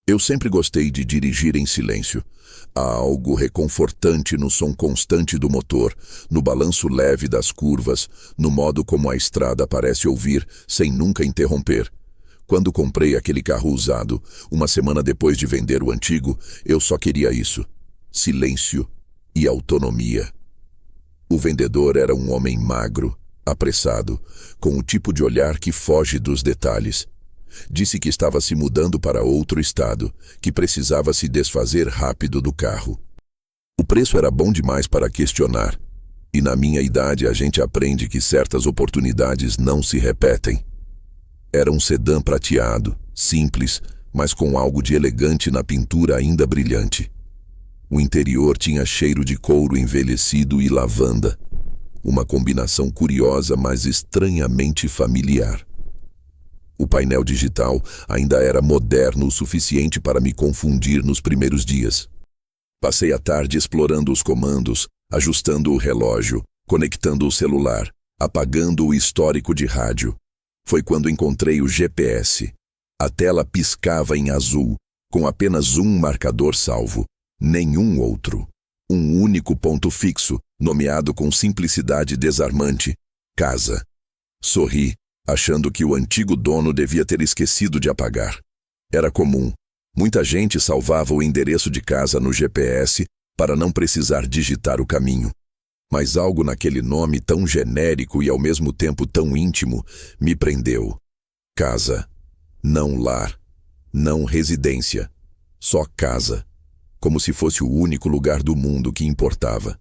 Eu sempre gostei de dirigir em silêncio. Há algo reconfortante no som constante do motor, no balanço leve das curvas, no modo como a estrada parece ouvir sem nunca interromper. Quando comprei aquele carro usado, uma semana depois de vender o antigo, eu só queria isso: silêncio e autonomia. O vendedor era um homem magro, apressado, com o tipo de olhar que foge dos detalhes. Disse que estava se mudando para outro estado, que precisava se desfazer rápido do carro. O preço era bom demais para questionar, e na minha idade a gente aprende que certas oportunidades não se repetem. Era um sedã prateado, simples, mas com algo de elegante na pintura ainda brilhante. O interior tinha cheiro de couro envelhecido e lavanda, uma combinação curiosa, mas estranhamente familiar. O painel digital ainda era moderno o suficiente para me confundir nos primeiros dias. Passei a tarde explorando os comandos, ajustando o relógio, conectando o celular, apagando o histórico de rádio. Foi quando encontrei o GPS. A tela piscava em azul, com apenas um marcador salvo, nenhum outro. Um único ponto fixo, nomeado com simplicidade desarmante: casa. Sorri, achando que o antigo dono devia ter esquecido de apagar. Era comum. Muita gente salvava o endereço de casa no GPS para não precisar digitar o caminho. Mas algo naquele nome tão genérico e ao mesmo tempo tão íntimo me prendeu. Casa. Não lar. Não residência. Só casa. Como se fosse o único lugar do mundo que importava.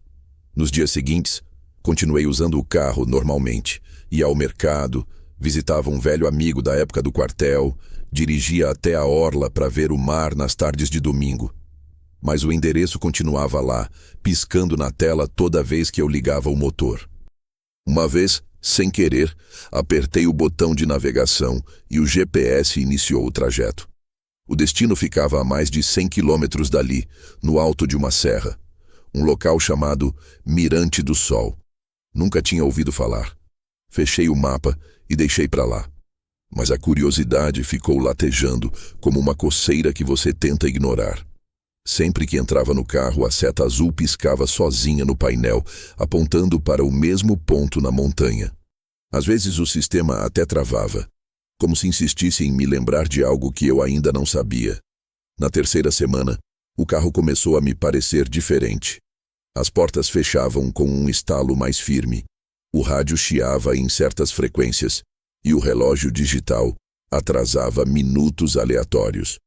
Nos dias seguintes, continuei usando o carro normalmente. Ia ao mercado, visitava um velho amigo da época do quartel, dirigia até a orla para ver o mar nas tardes de domingo. Mas o endereço continuava lá, piscando na tela toda vez que eu ligava o motor. Uma vez, sem querer, apertei o botão de navegação e o GPS iniciou o trajeto. O destino ficava a mais de 100 quilômetros dali, no alto de uma serra, um local chamado Mirante do Sol. Nunca tinha ouvido falar. Fechei o mapa e deixei para lá. Mas a curiosidade ficou latejando, como uma coceira que você tenta ignorar. Sempre que entrava no carro, a seta azul piscava sozinha no painel, apontando para o mesmo ponto na montanha. Às vezes o sistema até travava, como se insistisse em me lembrar de algo que eu ainda não sabia. Na terceira semana, o carro começou a me parecer diferente. As portas fechavam com um estalo mais firme, o rádio chiava em certas frequências e o relógio digital atrasava minutos aleatórios.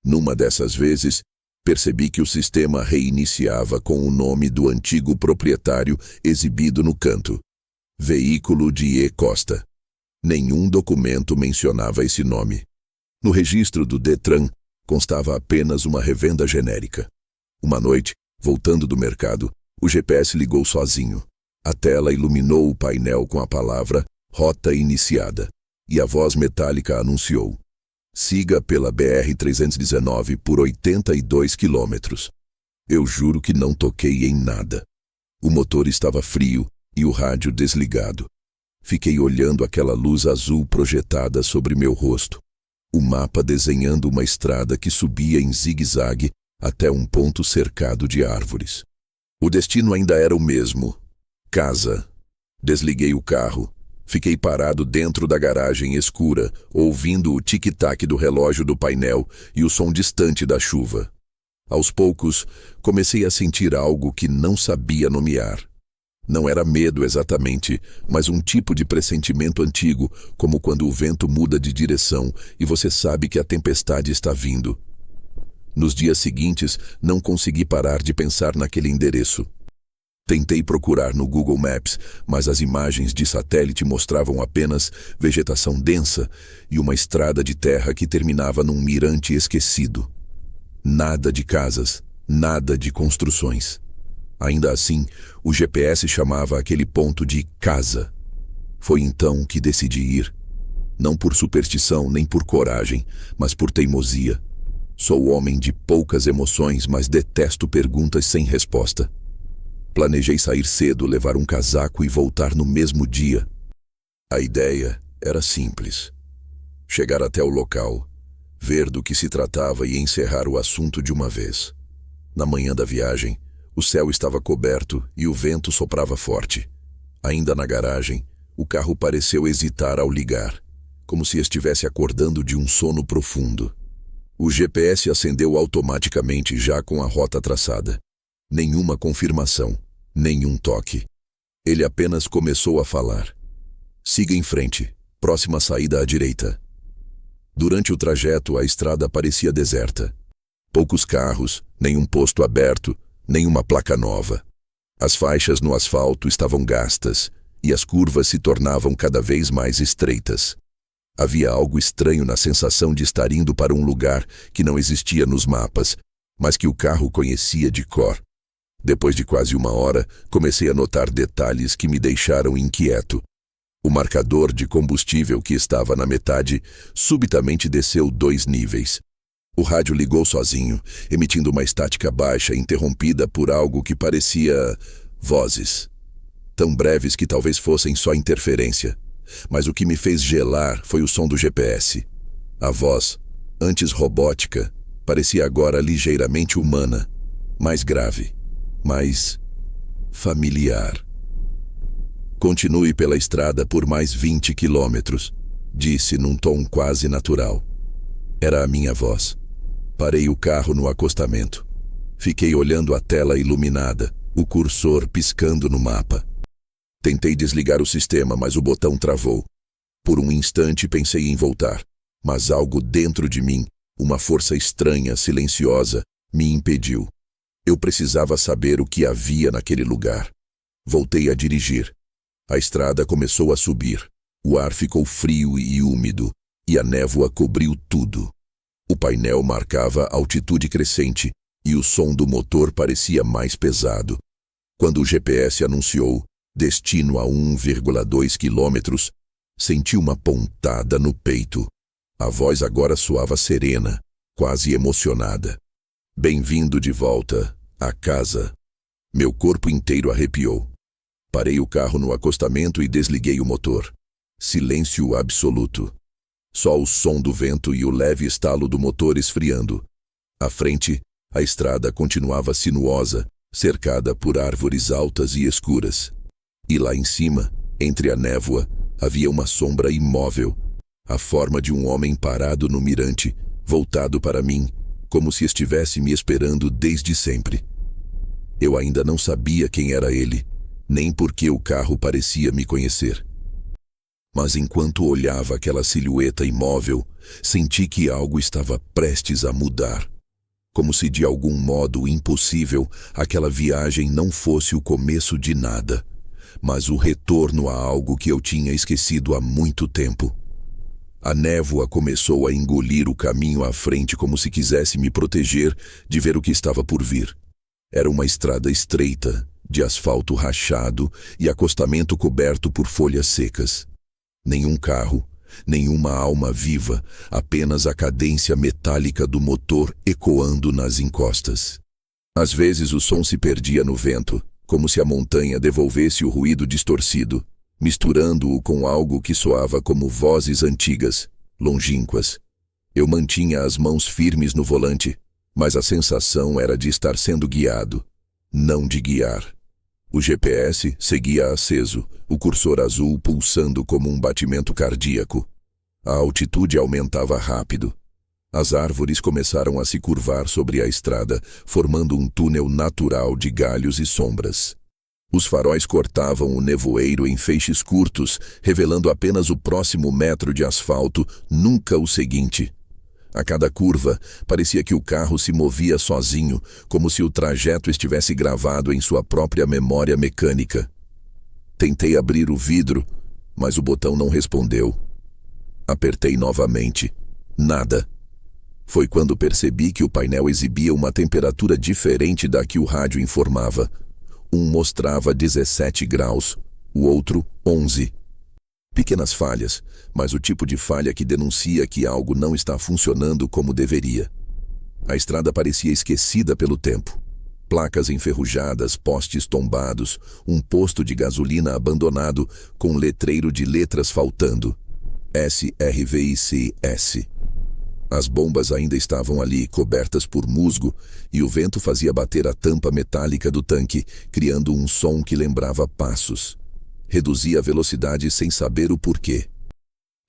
Numa dessas vezes, percebi que o sistema reiniciava com o nome do antigo proprietário exibido no canto: Veículo de E. Costa. Nenhum documento mencionava esse nome. No registro do Detran, constava apenas uma revenda genérica. Uma noite, voltando do mercado, o GPS ligou sozinho. A tela iluminou o painel com a palavra Rota Iniciada, e a voz metálica anunciou: siga pela BR-319 por 82 quilômetros. Eu juro que não toquei em nada. O motor estava frio e o rádio desligado. Fiquei olhando aquela luz azul projetada sobre meu rosto. O mapa desenhando uma estrada que subia em zigue-zague até um ponto cercado de árvores. O destino ainda era o mesmo: casa. Desliguei o carro. Fiquei parado dentro da garagem escura, ouvindo o tic-tac do relógio do painel e o som distante da chuva. Aos poucos, comecei a sentir algo que não sabia nomear. Não era medo exatamente, mas um tipo de pressentimento antigo, como quando o vento muda de direção e você sabe que a tempestade está vindo. Nos dias seguintes, não consegui parar de pensar naquele endereço. Tentei procurar no Google Maps, mas as imagens de satélite mostravam apenas vegetação densa e uma estrada de terra que terminava num mirante esquecido. Nada de casas, nada de construções. Ainda assim, o GPS chamava aquele ponto de casa. Foi então que decidi ir. Não por superstição nem por coragem, mas por teimosia. Sou homem de poucas emoções, mas detesto perguntas sem resposta. Planejei sair cedo, levar um casaco e voltar no mesmo dia. A ideia era simples: chegar até o local, ver do que se tratava e encerrar o assunto de uma vez. Na manhã da viagem, o céu estava coberto e o vento soprava forte. Ainda na garagem, o carro pareceu hesitar ao ligar, como se estivesse acordando de um sono profundo. O GPS acendeu automaticamente já com a rota traçada. Nenhuma confirmação, nenhum toque. Ele apenas começou a falar. Siga em frente, próxima saída à direita. Durante o trajeto, a estrada parecia deserta. Poucos carros, nenhum posto aberto, nenhuma placa nova. As faixas no asfalto estavam gastas e as curvas se tornavam cada vez mais estreitas. Havia algo estranho na sensação de estar indo para um lugar que não existia nos mapas, mas que o carro conhecia de cor. Depois de quase uma hora, comecei a notar detalhes que me deixaram inquieto. O marcador de combustível que estava na metade subitamente desceu 2 níveis. O rádio ligou sozinho, emitindo uma estática baixa interrompida por algo que parecia vozes. Tão breves que talvez fossem só interferência. Mas o que me fez gelar foi o som do GPS. A voz, antes robótica, parecia agora ligeiramente humana, mais grave, mais familiar. Continue pela estrada por mais 20 quilômetros, disse num tom quase natural. Era a minha voz. Parei o carro no acostamento. Fiquei olhando a tela iluminada, o cursor piscando no mapa. Tentei desligar o sistema, mas o botão travou. Por um instante pensei em voltar, mas algo dentro de mim, uma força estranha, silenciosa, me impediu. Eu precisava saber o que havia naquele lugar. Voltei a dirigir. A estrada começou a subir. O ar ficou frio e úmido, e a névoa cobriu tudo. O painel marcava altitude crescente, e o som do motor parecia mais pesado. Quando o GPS anunciou destino a 1,2 quilômetros, senti uma pontada no peito. A voz agora soava serena, quase emocionada. Bem-vindo de volta à casa. Meu corpo inteiro arrepiou. Parei o carro no acostamento e desliguei o motor. Silêncio absoluto. Só o som do vento e o leve estalo do motor esfriando. À frente, a estrada continuava sinuosa, cercada por árvores altas e escuras. E lá em cima, entre a névoa, havia uma sombra imóvel, a forma de um homem parado no mirante, voltado para mim, como se estivesse me esperando desde sempre. Eu ainda não sabia quem era ele, nem por que o carro parecia me conhecer. Mas enquanto olhava aquela silhueta imóvel, senti que algo estava prestes a mudar. Como se de algum modo impossível aquela viagem não fosse o começo de nada, mas o retorno a algo que eu tinha esquecido há muito tempo. A névoa começou a engolir o caminho à frente como se quisesse me proteger de ver o que estava por vir. Era uma estrada estreita, de asfalto rachado e acostamento coberto por folhas secas. Nenhum carro, nenhuma alma viva, apenas a cadência metálica do motor ecoando nas encostas. Às vezes o som se perdia no vento, como se a montanha devolvesse o ruído distorcido, misturando-o com algo que soava como vozes antigas, longínquas. Eu mantinha as mãos firmes no volante, mas a sensação era de estar sendo guiado, não de guiar. O GPS seguia aceso, o cursor azul pulsando como um batimento cardíaco. A altitude aumentava rápido. As árvores começaram a se curvar sobre a estrada, formando um túnel natural de galhos e sombras. Os faróis cortavam o nevoeiro em feixes curtos, revelando apenas o próximo metro de asfalto, nunca o seguinte. A cada curva, parecia que o carro se movia sozinho, como se o trajeto estivesse gravado em sua própria memória mecânica. Tentei abrir o vidro, mas o botão não respondeu. Apertei novamente. Nada. Foi quando percebi que o painel exibia uma temperatura diferente da que o rádio informava. Um mostrava 17 graus, o outro 11. Pequenas falhas, mas o tipo de falha que denuncia que algo não está funcionando como deveria. A estrada parecia esquecida pelo tempo. Placas enferrujadas, postes tombados, um posto de gasolina abandonado com letreiro de letras faltando. SRVICS. As bombas ainda estavam ali, cobertas por musgo, e o vento fazia bater a tampa metálica do tanque, criando um som que lembrava passos. Reduzia a velocidade sem saber o porquê.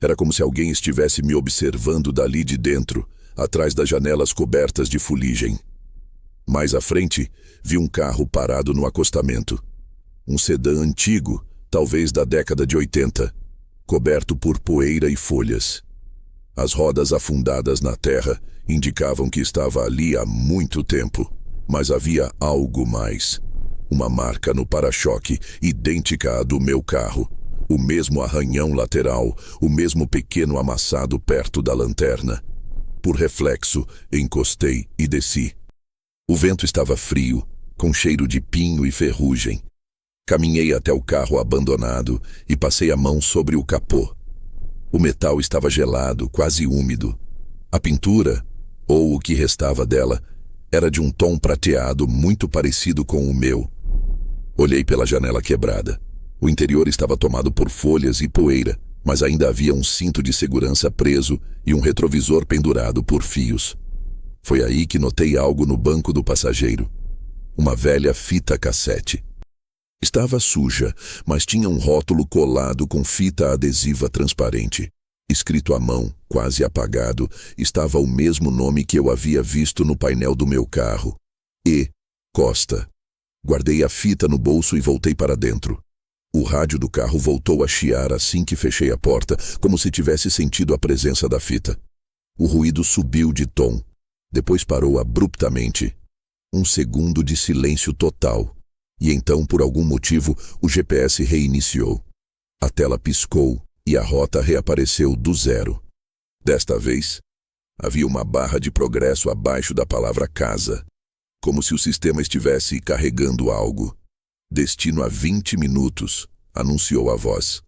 Era como se alguém estivesse me observando dali de dentro, atrás das janelas cobertas de fuligem. Mais à frente, vi um carro parado no acostamento. Um sedã antigo, talvez da década de 80, coberto por poeira e folhas. As rodas afundadas na terra indicavam que estava ali há muito tempo, mas havia algo mais. Uma marca no para-choque, idêntica à do meu carro. O mesmo arranhão lateral, o mesmo pequeno amassado perto da lanterna. Por reflexo, encostei e desci. O vento estava frio, com cheiro de pinho e ferrugem. Caminhei até o carro abandonado e passei a mão sobre o capô. O metal estava gelado, quase úmido. A pintura, ou o que restava dela, era de um tom prateado muito parecido com o meu. Olhei pela janela quebrada. O interior estava tomado por folhas e poeira, mas ainda havia um cinto de segurança preso e um retrovisor pendurado por fios. Foi aí que notei algo no banco do passageiro. Uma velha fita cassete. Estava suja, mas tinha um rótulo colado com fita adesiva transparente. Escrito à mão, quase apagado, estava o mesmo nome que eu havia visto no painel do meu carro. E. Costa. Guardei a fita no bolso e voltei para dentro. O rádio do carro voltou a chiar assim que fechei a porta, como se tivesse sentido a presença da fita. O ruído subiu de tom. Depois parou abruptamente. Um segundo de silêncio total. E então, por algum motivo, o GPS reiniciou. A tela piscou e a rota reapareceu do zero. Desta vez, havia uma barra de progresso abaixo da palavra casa, como se o sistema estivesse carregando algo. Destino a 20 minutos, anunciou a voz.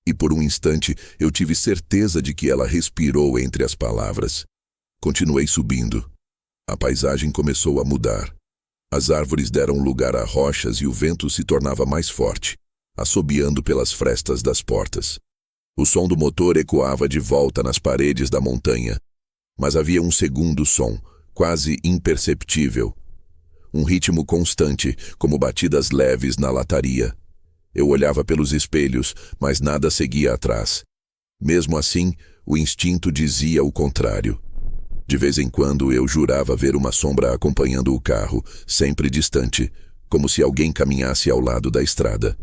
E por um instante eu tive certeza de que ela respirou entre as palavras. Continuei subindo. A paisagem começou a mudar. As árvores deram lugar a rochas e o vento se tornava mais forte, assobiando pelas frestas das portas. O som do motor ecoava de volta nas paredes da montanha. Mas havia um segundo som, quase imperceptível. Um ritmo constante, como batidas leves na lataria. Eu olhava pelos espelhos, mas nada seguia atrás. Mesmo assim, o instinto dizia o contrário. De vez em quando eu jurava ver uma sombra acompanhando o carro, sempre distante, como se alguém caminhasse ao lado da estrada.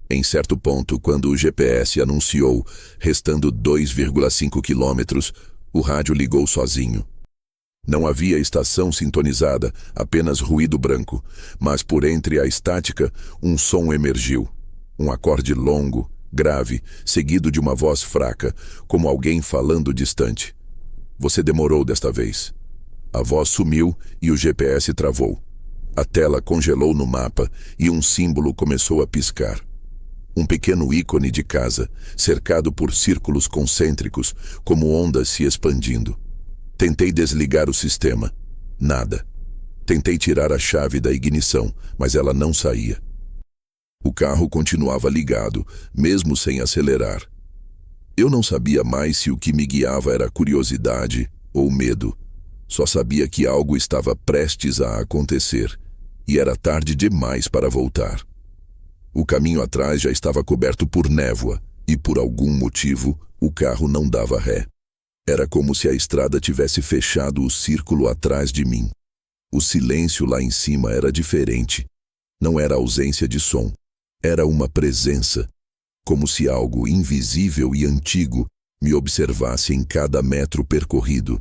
Em certo ponto, quando o GPS anunciou, restando 2,5 quilômetros, o rádio ligou sozinho. Não havia estação sintonizada, apenas ruído branco, mas por entre a estática, um som emergiu. Um acorde longo, grave, seguido de uma voz fraca, como alguém falando distante. Você demorou desta vez. A voz sumiu e o GPS travou. A tela congelou no mapa e um símbolo começou a piscar. Um pequeno ícone de casa, cercado por círculos concêntricos, como ondas se expandindo. Tentei desligar o sistema. Nada. Tentei tirar a chave da ignição, mas ela não saía. O carro continuava ligado, mesmo sem acelerar. Eu não sabia mais se o que me guiava era curiosidade ou medo. Só sabia que algo estava prestes a acontecer, e era tarde demais para voltar. O caminho atrás já estava coberto por névoa, e por algum motivo, o carro não dava ré. Era como se a estrada tivesse fechado o círculo atrás de mim. O silêncio lá em cima era diferente. Não era ausência de som. Era uma presença. Como se algo invisível e antigo me observasse em cada metro percorrido.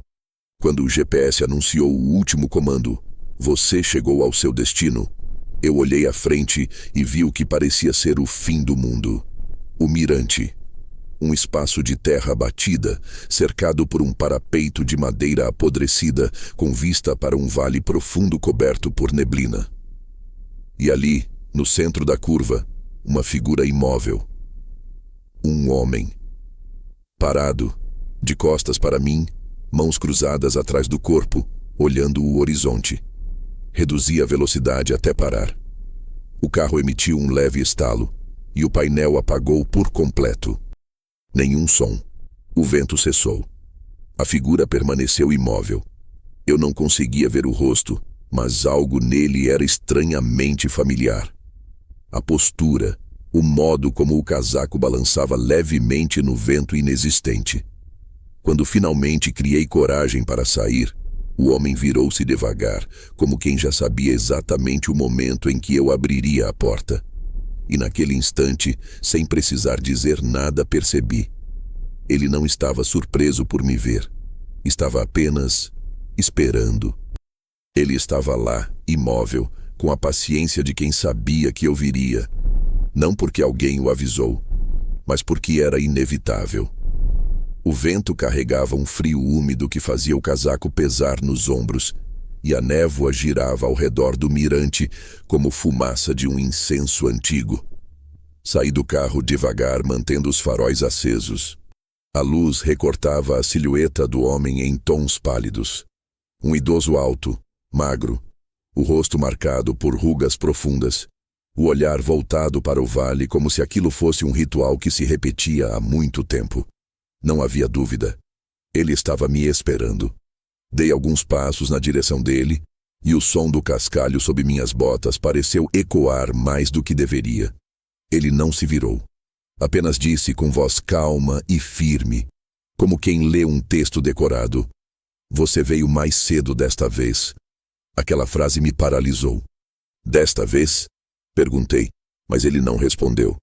Quando o GPS anunciou o último comando, "Você chegou ao seu destino", eu olhei à frente e vi o que parecia ser o fim do mundo. O mirante. Um espaço de terra batida, cercado por um parapeito de madeira apodrecida, com vista para um vale profundo coberto por neblina. E ali, no centro da curva, uma figura imóvel. Um homem. Parado, de costas para mim, mãos cruzadas atrás do corpo, olhando o horizonte. Reduzi a velocidade até parar. O carro emitiu um leve estalo, e o painel apagou por completo. Nenhum som. O vento cessou. A figura permaneceu imóvel. Eu não conseguia ver o rosto, mas algo nele era estranhamente familiar. A postura, o modo como o casaco balançava levemente no vento inexistente. Quando finalmente criei coragem para sair, o homem virou-se devagar, como quem já sabia exatamente o momento em que eu abriria a porta. E naquele instante, sem precisar dizer nada, percebi. Ele não estava surpreso por me ver. Estava apenas esperando. Ele estava lá, imóvel, com a paciência de quem sabia que eu viria. Não porque alguém o avisou, mas porque era inevitável. O vento carregava um frio úmido que fazia o casaco pesar nos ombros, e a névoa girava ao redor do mirante como fumaça de um incenso antigo. Saí do carro devagar, mantendo os faróis acesos. A luz recortava a silhueta do homem em tons pálidos. Um idoso alto, magro, o rosto marcado por rugas profundas, o olhar voltado para o vale como se aquilo fosse um ritual que se repetia há muito tempo. Não havia dúvida. Ele estava me esperando. Dei alguns passos na direção dele, e o som do cascalho sob minhas botas pareceu ecoar mais do que deveria. Ele não se virou. Apenas disse com voz calma e firme, como quem lê um texto decorado: "Você veio mais cedo desta vez." Aquela frase me paralisou. "Desta vez?" Perguntei, mas ele não respondeu.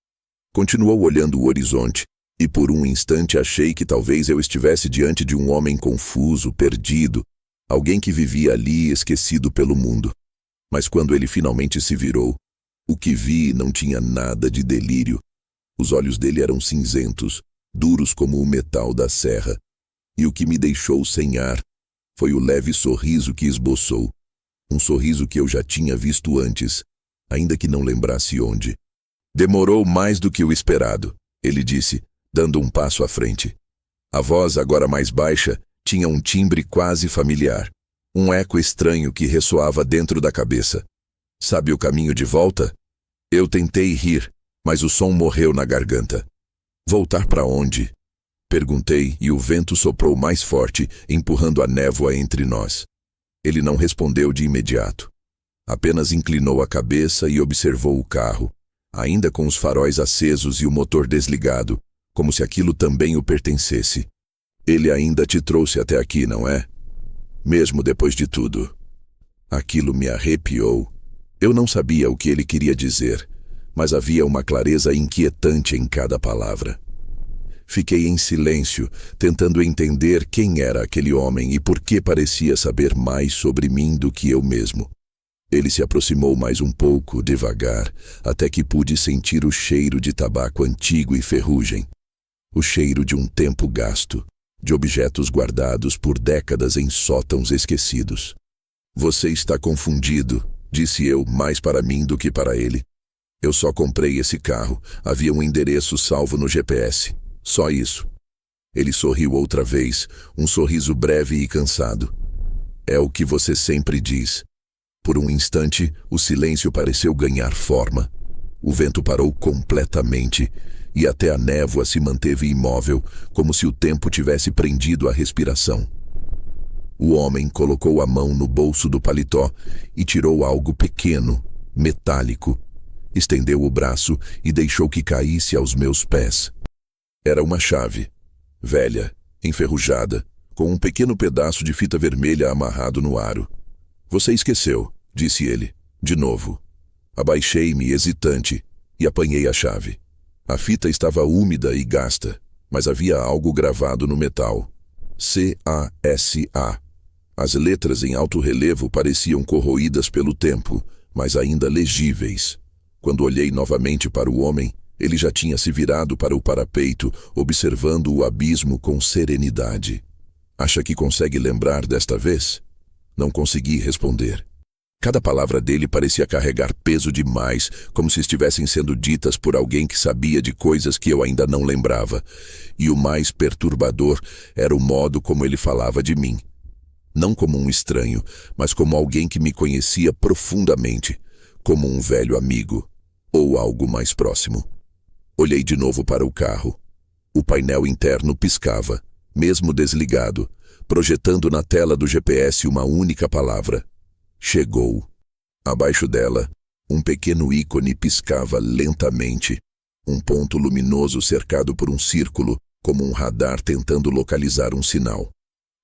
Continuou olhando o horizonte, e por um instante achei que talvez eu estivesse diante de um homem confuso, perdido, alguém que vivia ali esquecido pelo mundo. Mas quando ele finalmente se virou, o que vi não tinha nada de delírio. Os olhos dele eram cinzentos, duros como o metal da serra, e o que me deixou sem ar foi o leve sorriso que esboçou, um sorriso que eu já tinha visto antes, ainda que não lembrasse onde. "Demorou mais do que o esperado", ele disse, dando um passo à frente. A voz, agora mais baixa, tinha um timbre quase familiar, um eco estranho que ressoava dentro da cabeça. "Sabe o caminho de volta?" Eu tentei rir, mas o som morreu na garganta. "Voltar para onde?" Perguntei, e o vento soprou mais forte, empurrando a névoa entre nós. Ele não respondeu de imediato. Apenas inclinou a cabeça e observou o carro, ainda com os faróis acesos e o motor desligado, como se aquilo também o pertencesse. "Ele ainda te trouxe até aqui, não é? Mesmo depois de tudo." Aquilo me arrepiou. Eu não sabia o que ele queria dizer, mas havia uma clareza inquietante em cada palavra. Fiquei em silêncio, tentando entender quem era aquele homem e por que parecia saber mais sobre mim do que eu mesmo. Ele se aproximou mais um pouco, devagar, até que pude sentir o cheiro de tabaco antigo e ferrugem. O cheiro de um tempo gasto, de objetos guardados por décadas em sótãos esquecidos. "Você está confundido", disse eu, mais para mim do que para ele. "Eu só comprei esse carro. Havia um endereço salvo no GPS. Só isso." Ele sorriu outra vez, um sorriso breve e cansado. "É o que você sempre diz." Por um instante, o silêncio pareceu ganhar forma. O vento parou completamente, e até a névoa se manteve imóvel, como se o tempo tivesse prendido a respiração. O homem colocou a mão no bolso do paletó e tirou algo pequeno, metálico. Estendeu o braço e deixou que caísse aos meus pés. Era uma chave, velha, enferrujada, com um pequeno pedaço de fita vermelha amarrado no aro. "Você esqueceu", disse ele, de novo. Abaixei-me, hesitante, e apanhei a chave. A fita estava úmida e gasta, mas havia algo gravado no metal. C-A-S-A. As letras em alto relevo pareciam corroídas pelo tempo, mas ainda legíveis. Quando olhei novamente para o homem, ele já tinha se virado para o parapeito, observando o abismo com serenidade. "Acha que consegue lembrar desta vez?" Não consegui responder. Cada palavra dele parecia carregar peso demais, como se estivessem sendo ditas por alguém que sabia de coisas que eu ainda não lembrava. E o mais perturbador era o modo como ele falava de mim. Não como um estranho, mas como alguém que me conhecia profundamente, como um velho amigo, ou algo mais próximo. Olhei de novo para o carro. O painel interno piscava, mesmo desligado, projetando na tela do GPS uma única palavra: chegou. Abaixo dela, um pequeno ícone piscava lentamente, um ponto luminoso cercado por um círculo, como um radar tentando localizar um sinal.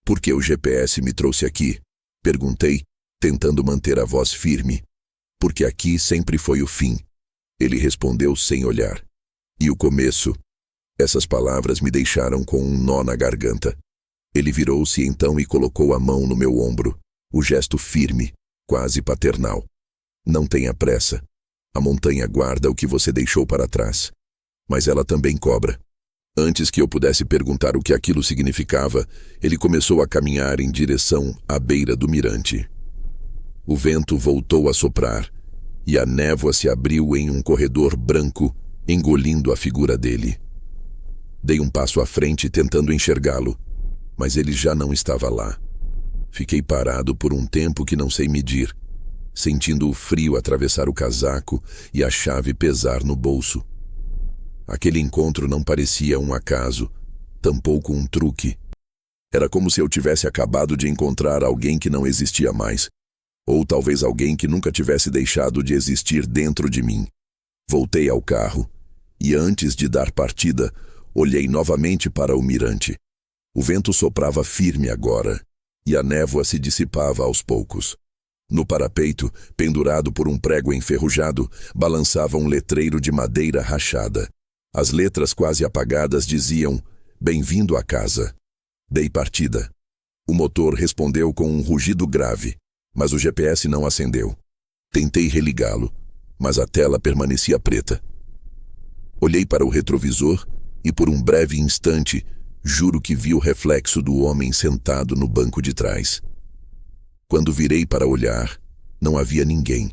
Por que o GPS me trouxe aqui? Perguntei, tentando manter a voz firme. Porque aqui sempre foi o fim. Ele respondeu sem olhar. E o começo? Essas palavras me deixaram com um nó na garganta. Ele virou-se então e colocou a mão no meu ombro, o gesto firme, quase paternal. Não tenha pressa. A montanha guarda o que você deixou para trás. Mas ela também cobra. Antes que eu pudesse perguntar o que aquilo significava, ele começou a caminhar em direção à beira do mirante. O vento voltou a soprar, e a névoa se abriu em um corredor branco, engolindo a figura dele. Dei um passo à frente tentando enxergá-lo, mas ele já não estava lá. Fiquei parado por um tempo que não sei medir, sentindo o frio atravessar o casaco e a chave pesar no bolso. Aquele encontro não parecia um acaso, tampouco um truque. Era como se eu tivesse acabado de encontrar alguém que não existia mais, ou talvez alguém que nunca tivesse deixado de existir dentro de mim. Voltei ao carro e, antes de dar partida, olhei novamente para o mirante. O vento soprava firme agora, e a névoa se dissipava aos poucos. No parapeito, pendurado por um prego enferrujado, balançava um letreiro de madeira rachada. As letras quase apagadas diziam: "Bem-vindo à casa". Dei partida. O motor respondeu com um rugido grave, mas o GPS não acendeu. Tentei religá-lo, mas a tela permanecia preta. Olhei para o retrovisor e por um breve instante, juro que vi o reflexo do homem sentado no banco de trás. Quando virei para olhar, não havia ninguém.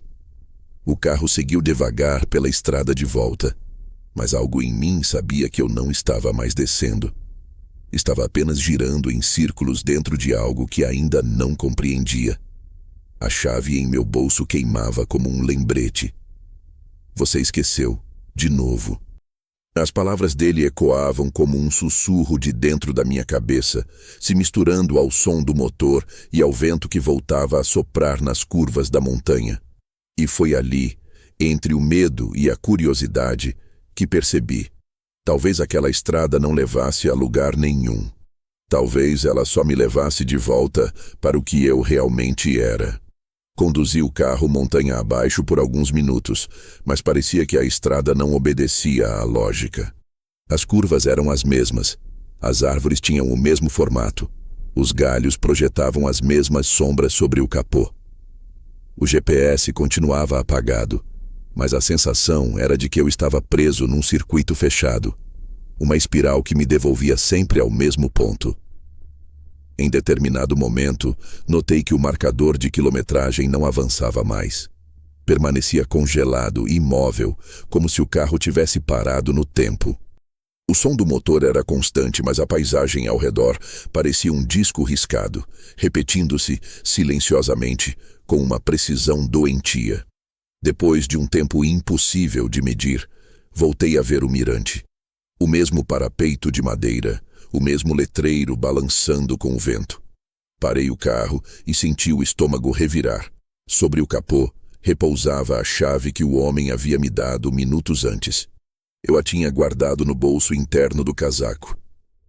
O carro seguiu devagar pela estrada de volta, mas algo em mim sabia que eu não estava mais descendo. Estava apenas girando em círculos dentro de algo que ainda não compreendia. A chave em meu bolso queimava como um lembrete. Você esqueceu, de novo. As palavras dele ecoavam como um sussurro de dentro da minha cabeça, se misturando ao som do motor e ao vento que voltava a soprar nas curvas da montanha. E foi ali, entre o medo e a curiosidade, que percebi. Talvez aquela estrada não levasse a lugar nenhum. Talvez ela só me levasse de volta para o que eu realmente era. Conduzi o carro montanha abaixo por alguns minutos, mas parecia que a estrada não obedecia à lógica. As curvas eram as mesmas. As árvores tinham o mesmo formato. Os galhos projetavam as mesmas sombras sobre o capô. O GPS continuava apagado, mas a sensação era de que eu estava preso num circuito fechado, uma espiral que me devolvia sempre ao mesmo ponto. Em determinado momento, notei que o marcador de quilometragem não avançava mais. Permanecia congelado, imóvel, como se o carro tivesse parado no tempo. O som do motor era constante, mas a paisagem ao redor parecia um disco riscado, repetindo-se silenciosamente, com uma precisão doentia. Depois de um tempo impossível de medir, voltei a ver o mirante. O mesmo parapeito de madeira, o mesmo letreiro balançando com o vento. Parei o carro e senti o estômago revirar. Sobre o capô, repousava a chave que o homem havia me dado minutos antes. Eu a tinha guardado no bolso interno do casaco.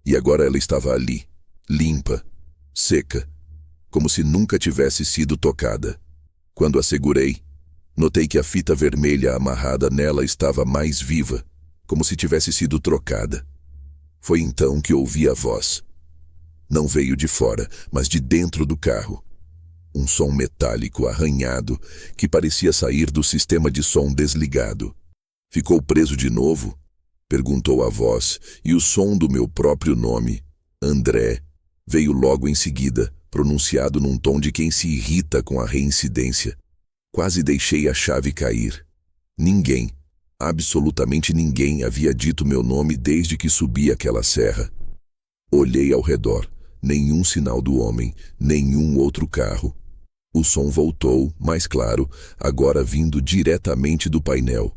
E agora ela estava ali, limpa, seca, como se nunca tivesse sido tocada. Quando a segurei, notei que a fita vermelha amarrada nela estava mais viva, como se tivesse sido trocada. Foi então que ouvi a voz. Não veio de fora, mas de dentro do carro. Um som metálico arranhado que parecia sair do sistema de som desligado. "Ficou preso de novo?" perguntou a voz, e o som do meu próprio nome, André, veio logo em seguida, pronunciado num tom de quem se irrita com a reincidência. Quase deixei a chave cair. Ninguém, absolutamente ninguém havia dito meu nome desde que subi aquela serra. Olhei ao redor. Nenhum sinal do homem, nenhum outro carro. O som voltou, mais claro, agora vindo diretamente do painel.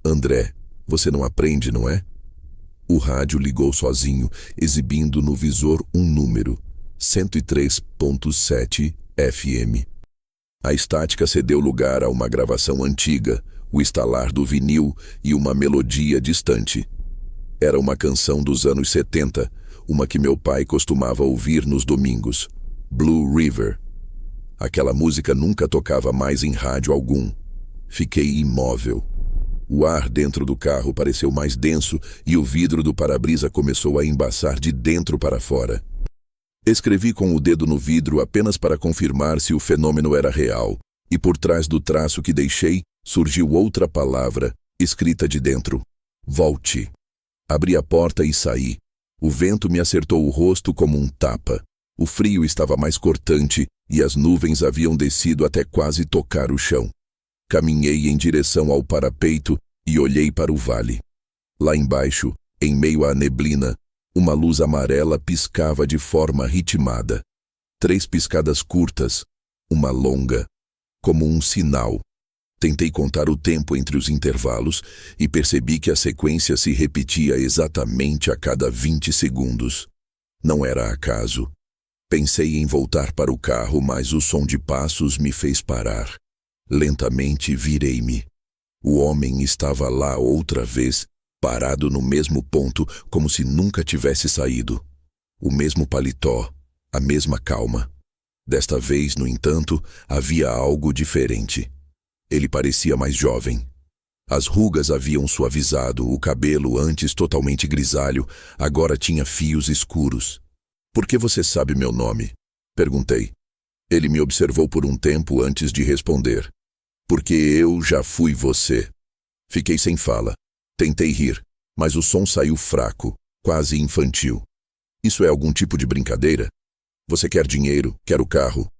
"André, você não aprende, não é?" O rádio ligou sozinho, exibindo no visor um número. 103.7 FM. A estática cedeu lugar a uma gravação antiga, o estalar do vinil e uma melodia distante. Era uma canção dos anos 70, uma que meu pai costumava ouvir nos domingos, Blue River. Aquela música nunca tocava mais em rádio algum. Fiquei imóvel. O ar dentro do carro pareceu mais denso e o vidro do para-brisa começou a embaçar de dentro para fora. Escrevi com o dedo no vidro apenas para confirmar se o fenômeno era real, e por trás do traço que deixei, surgiu outra palavra, escrita de dentro. Volte. Abri a porta e saí. O vento me acertou o rosto como um tapa. O frio estava mais cortante e as nuvens haviam descido até quase tocar o chão. Caminhei em direção ao parapeito e olhei para o vale. Lá embaixo, em meio à neblina, uma luz amarela piscava de forma ritmada. 3 piscadas curtas, uma longa, como um sinal. Tentei contar o tempo entre os intervalos e percebi que a sequência se repetia exatamente a cada 20 segundos. Não era acaso. Pensei em voltar para o carro, mas o som de passos me fez parar. Lentamente virei-me. O homem estava lá outra vez, parado no mesmo ponto, como se nunca tivesse saído. O mesmo paletó, a mesma calma. Desta vez, no entanto, havia algo diferente. Ele parecia mais jovem. As rugas haviam suavizado, o cabelo, antes totalmente grisalho, agora tinha fios escuros. "Por que você sabe meu nome?" perguntei. Ele me observou por um tempo antes de responder. "Porque eu já fui você." Fiquei sem fala. Tentei rir, mas o som saiu fraco, quase infantil. "Isso é algum tipo de brincadeira? Você quer dinheiro? Quer o carro?"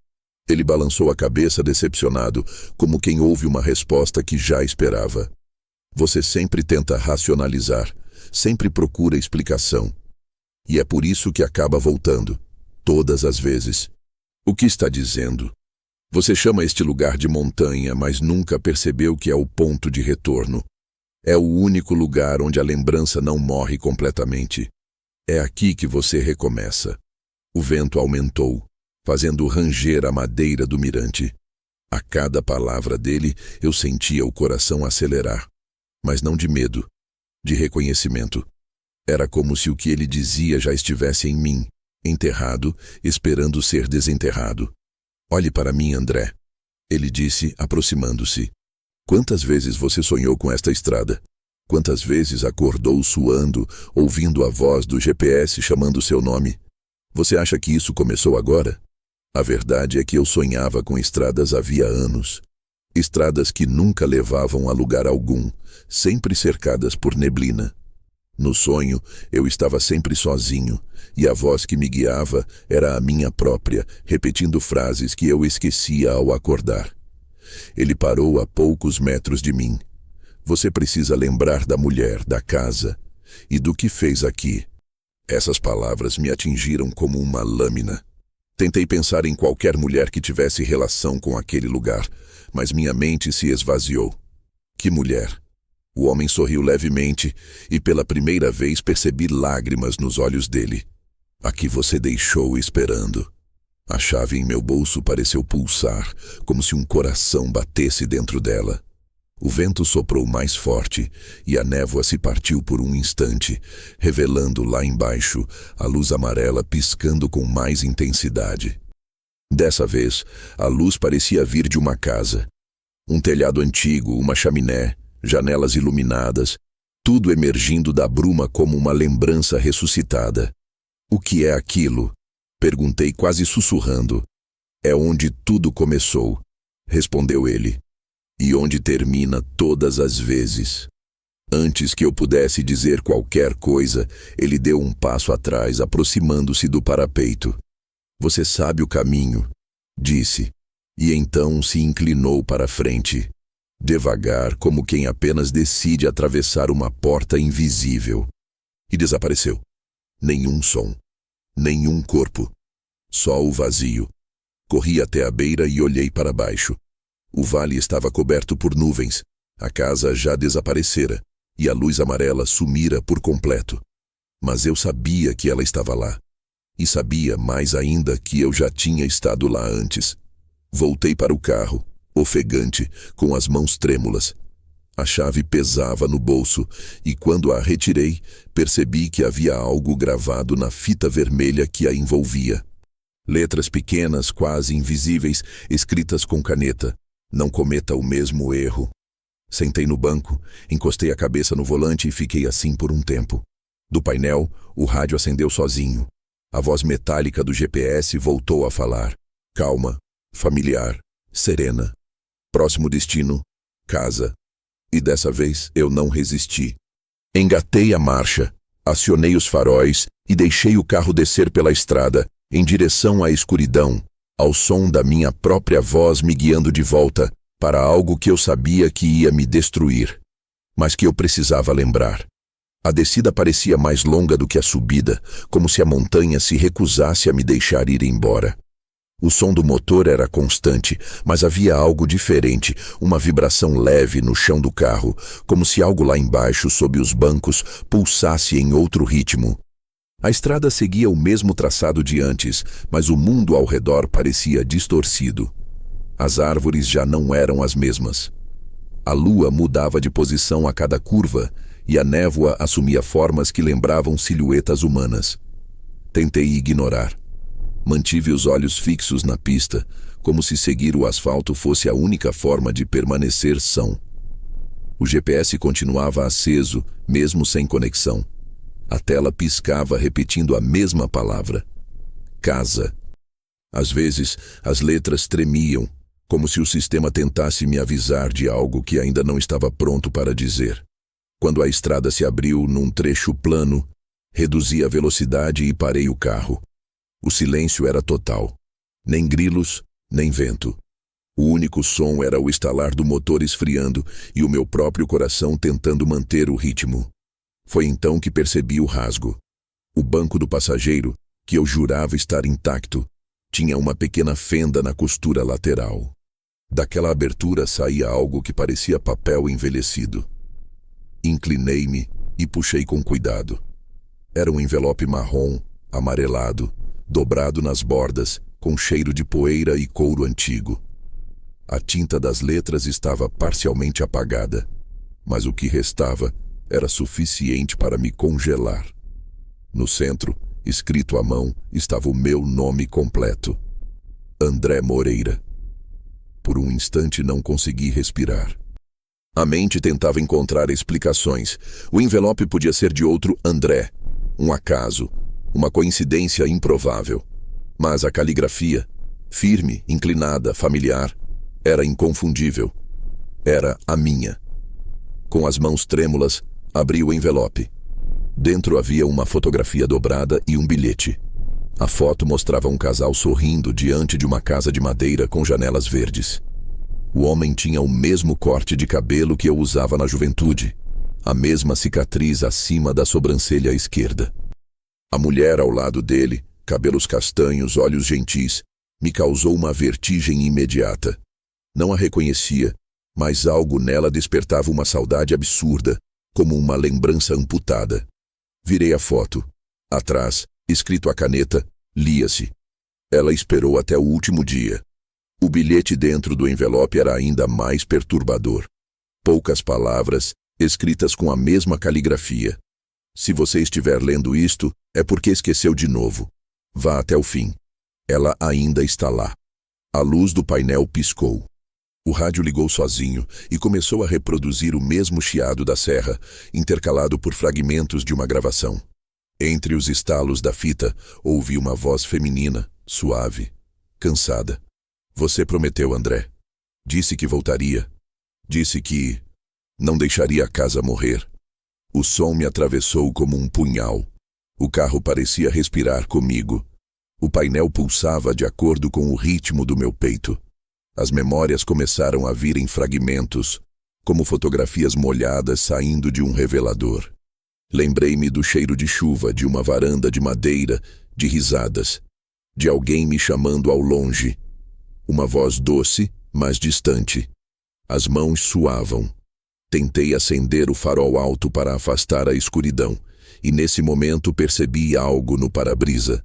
Ele balançou a cabeça decepcionado, como quem ouve uma resposta que já esperava. "Você sempre tenta racionalizar, sempre procura explicação. E é por isso que acaba voltando, todas as vezes." "O que está dizendo? Você chama este lugar de montanha, mas nunca percebeu que é o ponto de retorno. É o único lugar onde a lembrança não morre completamente. É aqui que você recomeça." O vento aumentou, fazendo ranger a madeira do mirante. A cada palavra dele, eu sentia o coração acelerar. Mas não de medo, de reconhecimento. Era como se o que ele dizia já estivesse em mim, enterrado, esperando ser desenterrado. "Olhe para mim, André," ele disse, aproximando-se. "Quantas vezes você sonhou com esta estrada? Quantas vezes acordou suando, ouvindo a voz do GPS chamando seu nome? Você acha que isso começou agora? A verdade é que eu sonhava com estradas havia anos. Estradas que nunca levavam a lugar algum, sempre cercadas por neblina. No sonho, eu estava sempre sozinho, e a voz que me guiava era a minha própria, repetindo frases que eu esquecia ao acordar. Ele parou a poucos metros de mim. "Você precisa lembrar da mulher, da casa, e do que fez aqui." Essas palavras me atingiram como uma lâmina. Tentei pensar em qualquer mulher que tivesse relação com aquele lugar, mas minha mente se esvaziou. Que mulher? O homem sorriu levemente e pela primeira vez percebi lágrimas nos olhos dele. "A que você deixou esperando." A chave em meu bolso pareceu pulsar, como se um coração batesse dentro dela. O vento soprou mais forte e a névoa se partiu por um instante, revelando lá embaixo a luz amarela piscando com mais intensidade. Dessa vez, a luz parecia vir de uma casa. Um telhado antigo, uma chaminé, janelas iluminadas, tudo emergindo da bruma como uma lembrança ressuscitada. "O que é aquilo?" perguntei quase sussurrando. "É onde tudo começou", respondeu ele. "E onde termina todas as vezes." Antes que eu pudesse dizer qualquer coisa, ele deu um passo atrás, aproximando-se do parapeito. "Você sabe o caminho", disse, e então se inclinou para a frente, devagar, como quem apenas decide atravessar uma porta invisível. E desapareceu. Nenhum som, nenhum corpo, só o vazio. Corri até a beira e olhei para baixo. O vale estava coberto por nuvens, a casa já desaparecera e a luz amarela sumira por completo. Mas eu sabia que ela estava lá. E sabia mais ainda que eu já tinha estado lá antes. Voltei para o carro, ofegante, com as mãos trêmulas. A chave pesava no bolso e quando a retirei, percebi que havia algo gravado na fita vermelha que a envolvia. Letras pequenas, quase invisíveis, escritas com caneta. Não cometa o mesmo erro. Sentei no banco, encostei a cabeça no volante e fiquei assim por um tempo. Do painel, o rádio acendeu sozinho. A voz metálica do GPS voltou a falar. Calma, familiar, serena. Próximo destino, casa. E dessa vez eu não resisti. Engatei a marcha, acionei os faróis e deixei o carro descer pela estrada, em direção à escuridão, ao som da minha própria voz me guiando de volta para algo que eu sabia que ia me destruir, mas que eu precisava lembrar. A descida parecia mais longa do que a subida, como se a montanha se recusasse a me deixar ir embora. O som do motor era constante, mas havia algo diferente, uma vibração leve no chão do carro, como se algo lá embaixo, sob os bancos, pulsasse em outro ritmo. A estrada seguia o mesmo traçado de antes, mas o mundo ao redor parecia distorcido. As árvores já não eram as mesmas. A lua mudava de posição a cada curva, e a névoa assumia formas que lembravam silhuetas humanas. Tentei ignorar. Mantive os olhos fixos na pista, como se seguir o asfalto fosse a única forma de permanecer são. O GPS continuava aceso, mesmo sem conexão. A tela piscava repetindo a mesma palavra. Casa. Às vezes, as letras tremiam, como se o sistema tentasse me avisar de algo que ainda não estava pronto para dizer. Quando a estrada se abriu num trecho plano, reduzi a velocidade e parei o carro. O silêncio era total. Nem grilos, nem vento. O único som era o estalar do motor esfriando e o meu próprio coração tentando manter o ritmo. Foi então que percebi o rasgo. O banco do passageiro, que eu jurava estar intacto, tinha uma pequena fenda na costura lateral. Daquela abertura saía algo que parecia papel envelhecido. Inclinei-me e puxei com cuidado. Era um envelope marrom, amarelado, dobrado nas bordas, com cheiro de poeira e couro antigo. A tinta das letras estava parcialmente apagada, mas o que restava era suficiente para me congelar. No centro, escrito à mão, estava o meu nome completo. André Moreira. Por um instante não consegui respirar. A mente tentava encontrar explicações. O envelope podia ser de outro André, um acaso, uma coincidência improvável. Mas a caligrafia, firme, inclinada, familiar, era inconfundível. Era a minha. Com as mãos trêmulas, abri o envelope. Dentro havia uma fotografia dobrada e um bilhete. A foto mostrava um casal sorrindo diante de uma casa de madeira com janelas verdes. O homem tinha o mesmo corte de cabelo que eu usava na juventude, a mesma cicatriz acima da sobrancelha esquerda. A mulher ao lado dele, cabelos castanhos, olhos gentis, me causou uma vertigem imediata. Não a reconhecia, mas algo nela despertava uma saudade absurda, como uma lembrança amputada. Virei a foto. Atrás, escrito a caneta, lia-se. Ela esperou até o último dia. O bilhete dentro do envelope era ainda mais perturbador. Poucas palavras, escritas com a mesma caligrafia. Se você estiver lendo isto, é porque esqueceu de novo. Vá até o fim. Ela ainda está lá. A luz do painel piscou. O rádio ligou sozinho e começou a reproduzir o mesmo chiado da serra, intercalado por fragmentos de uma gravação. Entre os estalos da fita, ouvi uma voz feminina, suave, cansada. Você prometeu, André. Disse que voltaria. Disse que não deixaria a casa morrer. O som me atravessou como um punhal. O carro parecia respirar comigo. O painel pulsava de acordo com o ritmo do meu peito. As memórias começaram a vir em fragmentos, como fotografias molhadas saindo de um revelador. Lembrei-me do cheiro de chuva, de uma varanda de madeira, de risadas, de alguém me chamando ao longe. Uma voz doce, mas distante. As mãos suavam. Tentei acender o farol alto para afastar a escuridão, e nesse momento percebi algo no para-brisa.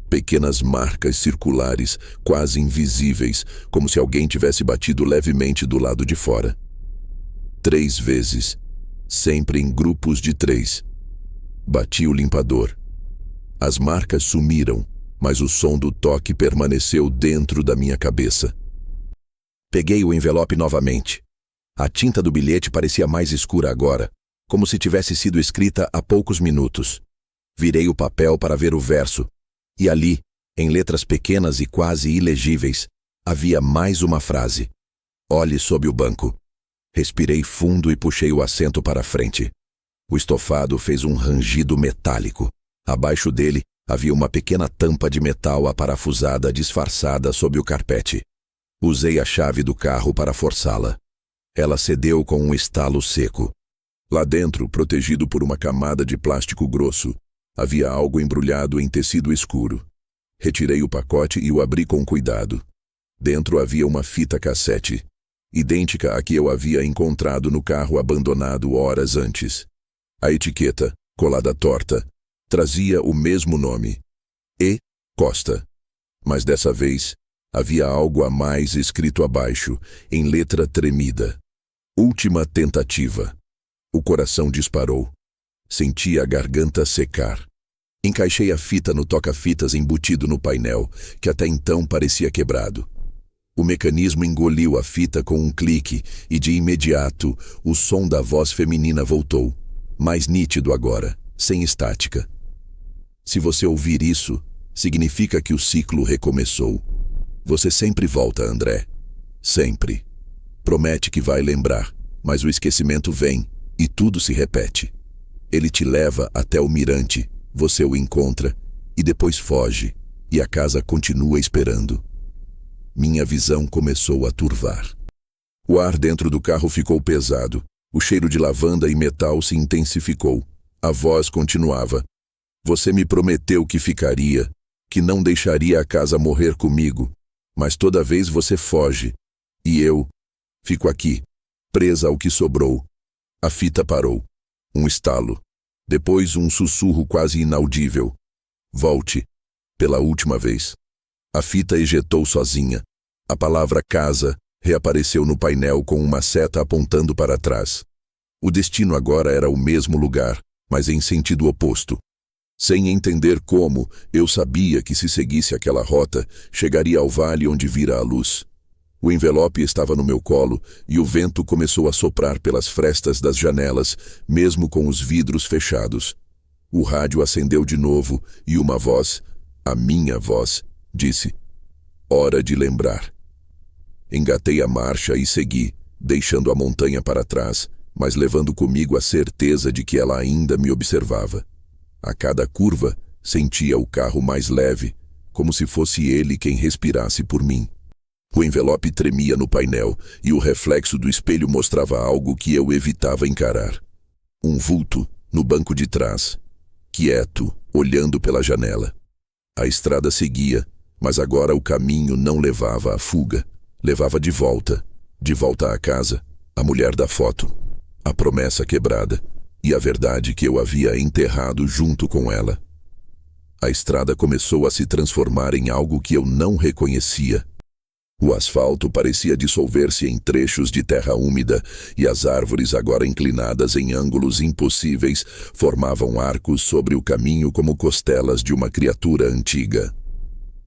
Pequenas marcas circulares, quase invisíveis, como se alguém tivesse batido levemente do lado de fora. 3 vezes, sempre em grupos de 3. Bati o limpador. As marcas sumiram, mas o som do toque permaneceu dentro da minha cabeça. Peguei o envelope novamente. A tinta do bilhete parecia mais escura agora, como se tivesse sido escrita há poucos minutos. Virei o papel para ver o verso, e ali, em letras pequenas e quase ilegíveis, havia mais uma frase. Olhe sob o banco. Respirei fundo e puxei o assento para a frente. O estofado fez um rangido metálico. Abaixo dele havia uma pequena tampa de metal aparafusada disfarçada sob o carpete. Usei a chave do carro para forçá-la. Ela cedeu com um estalo seco. Lá dentro, protegido por uma camada de plástico grosso, havia algo embrulhado em tecido escuro. Retirei o pacote e o abri com cuidado. Dentro havia uma fita cassete, idêntica à que eu havia encontrado no carro abandonado horas antes. A etiqueta, colada torta, trazia o mesmo nome, E. Costa. Mas dessa vez, havia algo a mais escrito abaixo, em letra tremida. Última tentativa. O coração disparou. Senti a garganta secar. Encaixei a fita no toca-fitas embutido no painel, que até então parecia quebrado. O mecanismo engoliu a fita com um clique e, de imediato, o som da voz feminina voltou, mais nítido agora, sem estática. Se você ouvir isso, significa que o ciclo recomeçou. Você sempre volta, André. Sempre. Promete que vai lembrar, mas o esquecimento vem e tudo se repete. Ele te leva até o mirante, você o encontra e depois foge, e a casa continua esperando. Minha visão começou a turvar. O ar dentro do carro ficou pesado. O cheiro de lavanda e metal se intensificou. A voz continuava. Você me prometeu que ficaria, que não deixaria a casa morrer comigo, mas toda vez você foge. E eu fico aqui, presa ao que sobrou. A fita parou. Um estalo. Depois um sussurro quase inaudível. Volte. Pela última vez. A fita ejetou sozinha. A palavra casa reapareceu no painel com uma seta apontando para trás. O destino agora era o mesmo lugar, mas em sentido oposto. Sem entender como, eu sabia que se seguisse aquela rota, chegaria ao vale onde vira a luz. O envelope estava no meu colo e o vento começou a soprar pelas frestas das janelas, mesmo com os vidros fechados. O rádio acendeu de novo e uma voz, a minha voz, disse: hora de lembrar. Engatei a marcha e segui, deixando a montanha para trás, mas levando comigo a certeza de que ela ainda me observava. A cada curva, sentia o carro mais leve, como se fosse ele quem respirasse por mim. O envelope tremia no painel e o reflexo do espelho mostrava algo que eu evitava encarar. Um vulto no banco de trás, quieto, olhando pela janela. A estrada seguia, mas agora o caminho não levava à fuga. Levava de volta à casa, a mulher da foto, a promessa quebrada e a verdade que eu havia enterrado junto com ela. A estrada começou a se transformar em algo que eu não reconhecia. O asfalto parecia dissolver-se em trechos de terra úmida e as árvores, agora inclinadas em ângulos impossíveis, formavam arcos sobre o caminho como costelas de uma criatura antiga.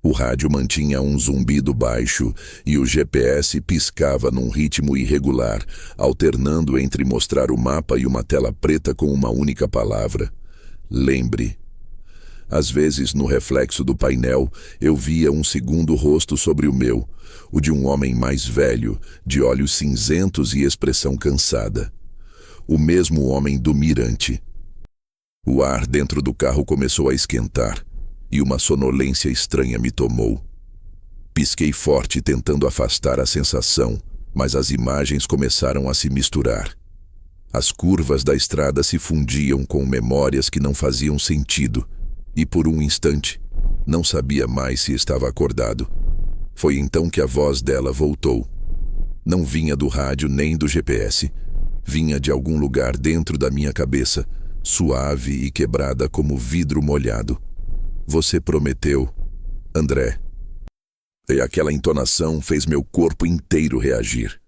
O rádio mantinha um zumbido baixo e o GPS piscava num ritmo irregular, alternando entre mostrar o mapa e uma tela preta com uma única palavra: lembre. Às vezes, no reflexo do painel, eu via um segundo rosto sobre o meu, o de um homem mais velho, de olhos cinzentos e expressão cansada. O mesmo homem do mirante. O ar dentro do carro começou a esquentar e uma sonolência estranha me tomou. Pisquei forte tentando afastar a sensação, mas as imagens começaram a se misturar. As curvas da estrada se fundiam com memórias que não faziam sentido, e por um instante, não sabia mais se estava acordado. Foi então que a voz dela voltou. Não vinha do rádio nem do GPS. Vinha de algum lugar dentro da minha cabeça, suave e quebrada como vidro molhado. Você prometeu, André. E aquela entonação fez meu corpo inteiro reagir.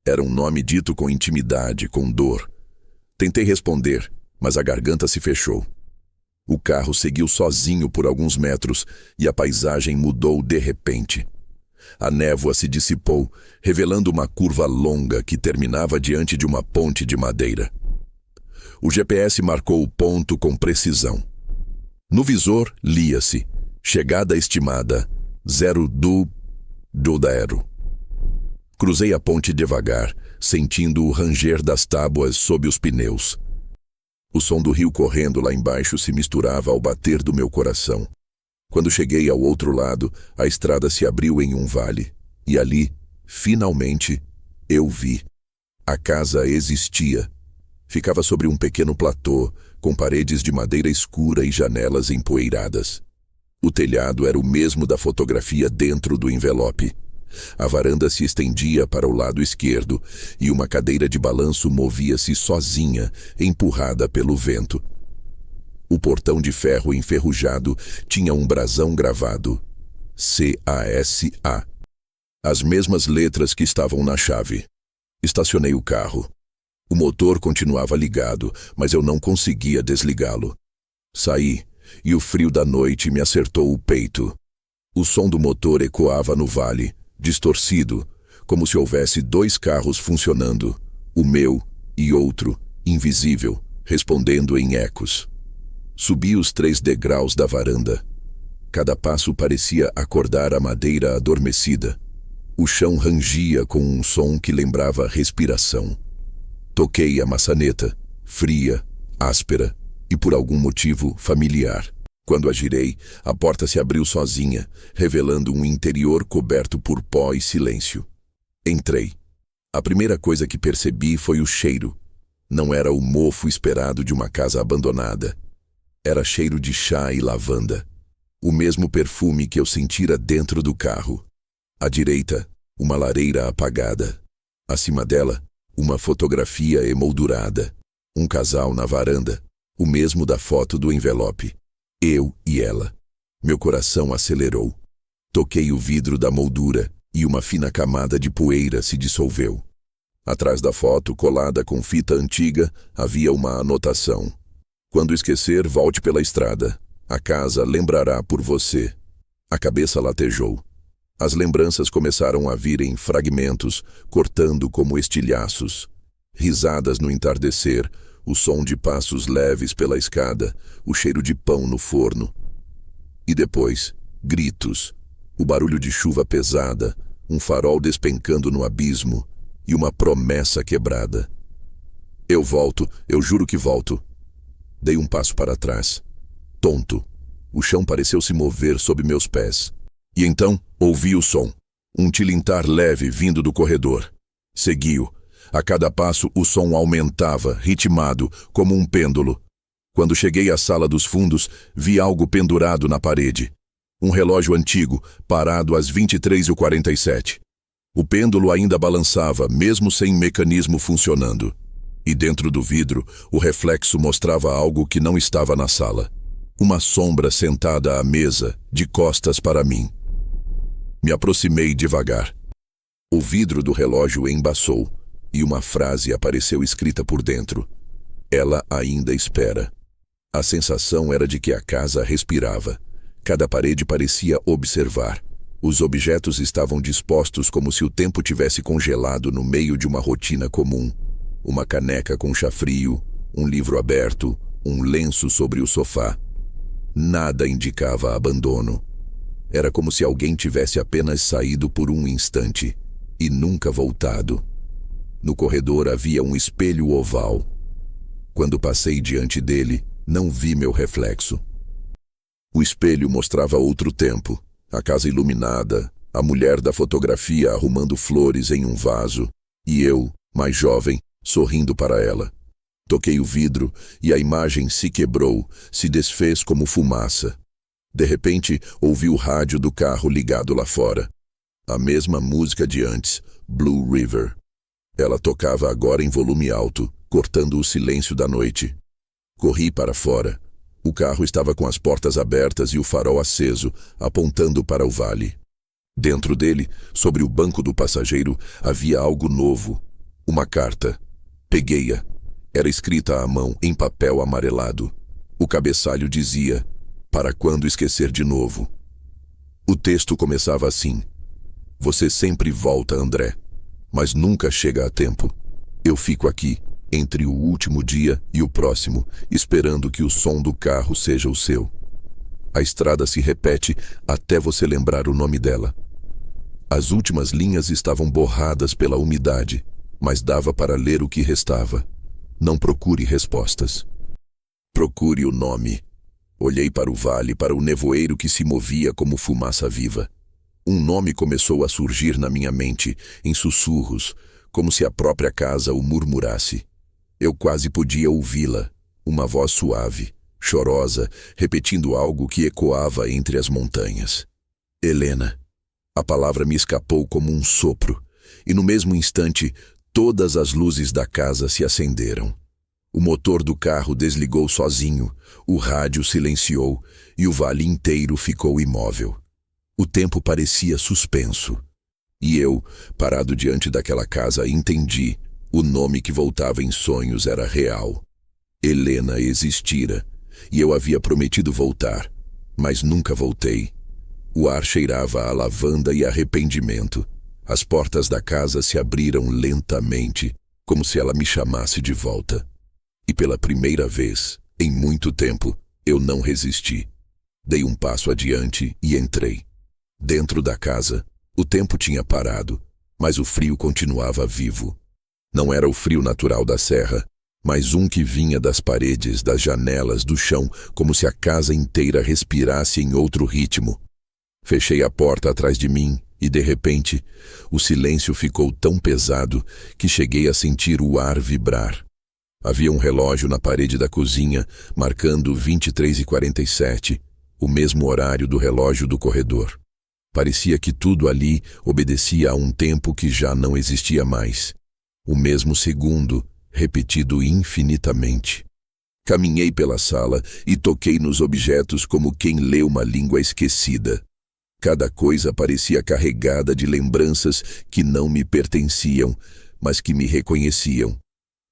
Era um nome dito com intimidade, com dor. Tentei responder, mas a garganta se fechou. O carro seguiu sozinho por alguns metros e a paisagem mudou de repente. A névoa se dissipou, revelando uma curva longa que terminava diante de uma ponte de madeira. O GPS marcou o ponto com precisão. No visor, lia-se: chegada estimada, 0 do. Cruzei a ponte devagar, sentindo o ranger das tábuas sob os pneus. O som do rio correndo lá embaixo se misturava ao bater do meu coração. Quando cheguei ao outro lado, a estrada se abriu em um vale. E ali, finalmente, eu vi. A casa existia. Ficava sobre um pequeno platô, com paredes de madeira escura e janelas empoeiradas. O telhado era o mesmo da fotografia dentro do envelope. A varanda se estendia para o lado esquerdo e uma cadeira de balanço movia-se sozinha, empurrada pelo vento. O portão de ferro enferrujado tinha um brasão gravado: CASA. As mesmas letras que estavam na chave. Estacionei o carro. O motor continuava ligado, mas eu não conseguia desligá-lo. Saí, e o frio da noite me acertou o peito. O som do motor ecoava no vale, distorcido, como se houvesse dois carros funcionando, o meu e outro, invisível, respondendo em ecos. Subi os 3 degraus da varanda. Cada passo parecia acordar a madeira adormecida. O chão rangia com um som que lembrava respiração. Toquei a maçaneta, fria, áspera e por algum motivo familiar. Quando a girei, a porta se abriu sozinha, revelando um interior coberto por pó e silêncio. Entrei. A primeira coisa que percebi foi o cheiro. Não era o mofo esperado de uma casa abandonada. Era cheiro de chá e lavanda. O mesmo perfume que eu sentira dentro do carro. À direita, uma lareira apagada. Acima dela, uma fotografia emoldurada. Um casal na varanda, o mesmo da foto do envelope. Eu e ela. Meu coração acelerou. Toquei o vidro da moldura e uma fina camada de poeira se dissolveu. Atrás da foto, colada com fita antiga, havia uma anotação: quando esquecer, volte pela estrada. A casa lembrará por você. A cabeça latejou. As lembranças começaram a vir em fragmentos, cortando como estilhaços. Risadas no entardecer, o som de passos leves pela escada, o cheiro de pão no forno. E depois, gritos, o barulho de chuva pesada, um farol despencando no abismo e uma promessa quebrada. Eu volto, eu juro que volto. Dei um passo para trás. Tonto. O chão pareceu se mover sob meus pés. E então, ouvi o som. Um tilintar leve vindo do corredor. Segui-o. A cada passo, o som aumentava, ritmado, como um pêndulo. Quando cheguei à sala dos fundos, vi algo pendurado na parede. Um relógio antigo, parado às 23h47. O pêndulo ainda balançava, mesmo sem mecanismo funcionando. E dentro do vidro, o reflexo mostrava algo que não estava na sala. Uma sombra sentada à mesa, de costas para mim. Me aproximei devagar. O vidro do relógio embaçou, e uma frase apareceu escrita por dentro. Ela ainda espera. A sensação era de que a casa respirava. Cada parede parecia observar. Os objetos estavam dispostos como se o tempo tivesse congelado no meio de uma rotina comum. Uma caneca com chá frio, um livro aberto, um lenço sobre o sofá. Nada indicava abandono. Era como se alguém tivesse apenas saído por um instante e nunca voltado. No corredor havia um espelho oval. Quando passei diante dele, não vi meu reflexo. O espelho mostrava outro tempo, a casa iluminada, a mulher da fotografia arrumando flores em um vaso, e eu, mais jovem, sorrindo para ela. Toquei o vidro e a imagem se quebrou, se desfez como fumaça. De repente, ouvi o rádio do carro ligado lá fora. A mesma música de antes, Blue River. Ela tocava agora em volume alto, cortando o silêncio da noite. Corri para fora. O carro estava com as portas abertas e o farol aceso, apontando para o vale. Dentro dele, sobre o banco do passageiro, havia algo novo. Uma carta. Peguei-a. Era escrita à mão, em papel amarelado. O cabeçalho dizia: "Para quando esquecer de novo?" O texto começava assim: "Você sempre volta, André, mas nunca chega a tempo. Eu fico aqui, entre o último dia e o próximo, esperando que o som do carro seja o seu. A estrada se repete até você lembrar o nome dela." As últimas linhas estavam borradas pela umidade, mas dava para ler o que restava. Não procure respostas. Procure o nome. Olhei para o vale, para o nevoeiro que se movia como fumaça viva. Um nome começou a surgir na minha mente, em sussurros, como se a própria casa o murmurasse. Eu quase podia ouvi-la, uma voz suave, chorosa, repetindo algo que ecoava entre as montanhas. Helena. A palavra me escapou como um sopro, e no mesmo instante, todas as luzes da casa se acenderam. O motor do carro desligou sozinho, o rádio silenciou e o vale inteiro ficou imóvel. O tempo parecia suspenso. E eu, parado diante daquela casa, entendi. O nome que voltava em sonhos era real. Helena existira, e eu havia prometido voltar, mas nunca voltei. O ar cheirava a lavanda e arrependimento. As portas da casa se abriram lentamente, como se ela me chamasse de volta. E pela primeira vez, em muito tempo, eu não resisti. Dei um passo adiante e entrei. Dentro da casa, o tempo tinha parado, mas o frio continuava vivo. Não era o frio natural da serra, mas um que vinha das paredes, das janelas, do chão, como se a casa inteira respirasse em outro ritmo. Fechei a porta atrás de mim e, de repente, o silêncio ficou tão pesado que cheguei a sentir o ar vibrar. Havia um relógio na parede da cozinha, marcando 23h47, o mesmo horário do relógio do corredor. Parecia que tudo ali obedecia a um tempo que já não existia mais. O mesmo segundo, repetido infinitamente. Caminhei pela sala e toquei nos objetos como quem lê uma língua esquecida. Cada coisa parecia carregada de lembranças que não me pertenciam, mas que me reconheciam.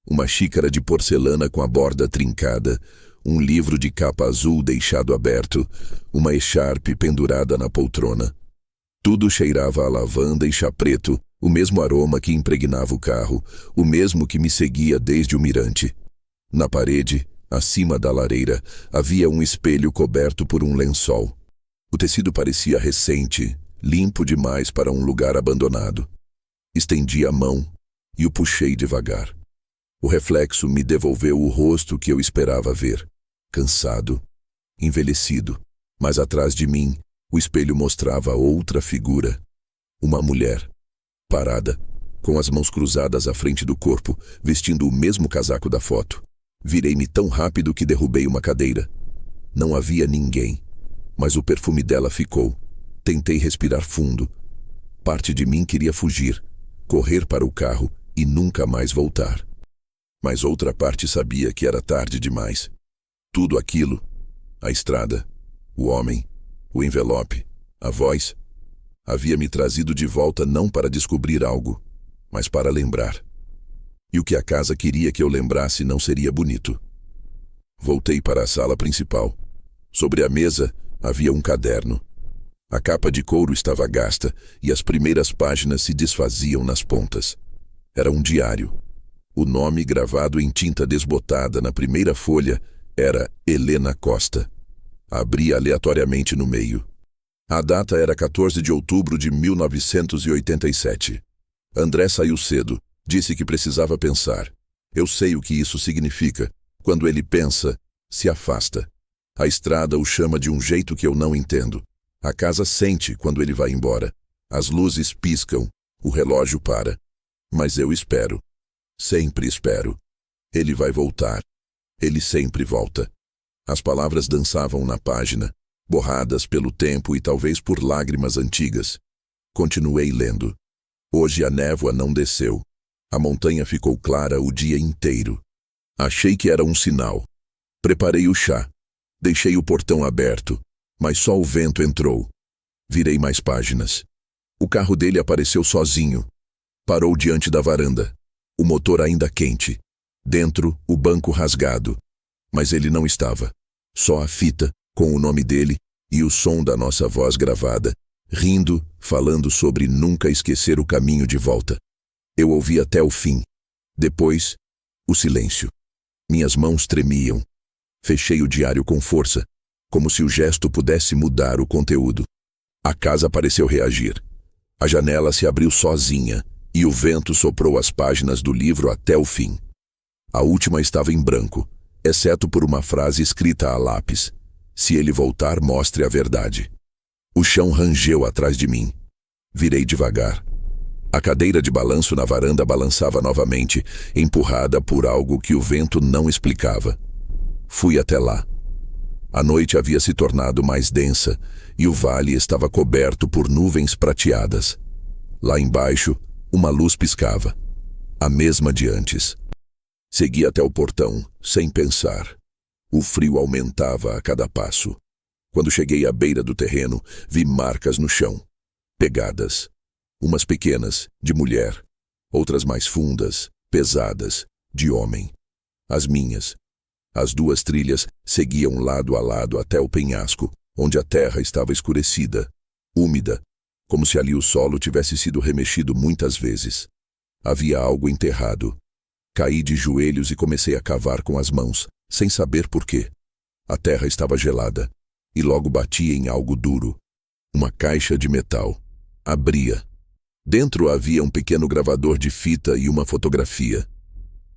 Uma xícara de porcelana com a borda trincada, um livro de capa azul deixado aberto, uma echarpe pendurada na poltrona. Tudo cheirava a lavanda e chá preto, o mesmo aroma que impregnava o carro, o mesmo que me seguia desde o mirante. Na parede, acima da lareira, havia um espelho coberto por um lençol. O tecido parecia recente, limpo demais para um lugar abandonado. Estendi a mão e o puxei devagar. O reflexo me devolveu o rosto que eu esperava ver. Cansado, envelhecido, mas atrás de mim, o espelho mostrava outra figura. Uma mulher, parada, com as mãos cruzadas à frente do corpo, vestindo o mesmo casaco da foto. Virei-me tão rápido que derrubei uma cadeira. Não havia ninguém, mas o perfume dela ficou. Tentei respirar fundo. Parte de mim queria fugir, correr para o carro e nunca mais voltar. Mas outra parte sabia que era tarde demais. Tudo aquilo, a estrada, o homem, o envelope, a voz, havia me trazido de volta não para descobrir algo, mas para lembrar. E o que a casa queria que eu lembrasse não seria bonito. Voltei para a sala principal. Sobre a mesa havia um caderno. A capa de couro estava gasta e as primeiras páginas se desfaziam nas pontas. Era um diário. O nome gravado em tinta desbotada na primeira folha era Helena Costa. Abri aleatoriamente no meio. A data era 14 de outubro de 1987. André saiu cedo. Disse que precisava pensar. Eu sei o que isso significa. Quando ele pensa, se afasta. A estrada o chama de um jeito que eu não entendo. A casa sente quando ele vai embora. As luzes piscam. O relógio para. Mas eu espero. Sempre espero. Ele vai voltar. Ele sempre volta. As palavras dançavam na página, borradas pelo tempo e talvez por lágrimas antigas. Continuei lendo. Hoje a névoa não desceu. A montanha ficou clara o dia inteiro. Achei que era um sinal. Preparei o chá. Deixei o portão aberto, mas só o vento entrou. Virei mais páginas. O carro dele apareceu sozinho. Parou diante da varanda. O motor ainda quente. Dentro, o banco rasgado. Mas ele não estava. Só a fita, com o nome dele, e o som da nossa voz gravada, rindo, falando sobre nunca esquecer o caminho de volta. Eu ouvi até o fim. Depois, o silêncio. Minhas mãos tremiam. Fechei o diário com força, como se o gesto pudesse mudar o conteúdo. A casa pareceu reagir. A janela se abriu sozinha, e o vento soprou as páginas do livro até o fim. A última estava em branco, exceto por uma frase escrita a lápis. Se ele voltar, mostre a verdade. O chão rangeu atrás de mim. Virei devagar. A cadeira de balanço na varanda balançava novamente, empurrada por algo que o vento não explicava. Fui até lá. A noite havia se tornado mais densa e o vale estava coberto por nuvens prateadas. Lá embaixo, uma luz piscava. A mesma de antes. Segui até o portão, sem pensar. O frio aumentava a cada passo. Quando cheguei à beira do terreno, vi marcas no chão. Pegadas. Umas pequenas, de mulher. Outras mais fundas, pesadas, de homem. As minhas. As duas trilhas seguiam lado a lado até o penhasco, onde a terra estava escurecida, úmida, como se ali o solo tivesse sido remexido muitas vezes. Havia algo enterrado. Caí de joelhos e comecei a cavar com as mãos, sem saber por quê. A terra estava gelada, e logo batia em algo duro. Uma caixa de metal. Abria. Dentro havia um pequeno gravador de fita e uma fotografia.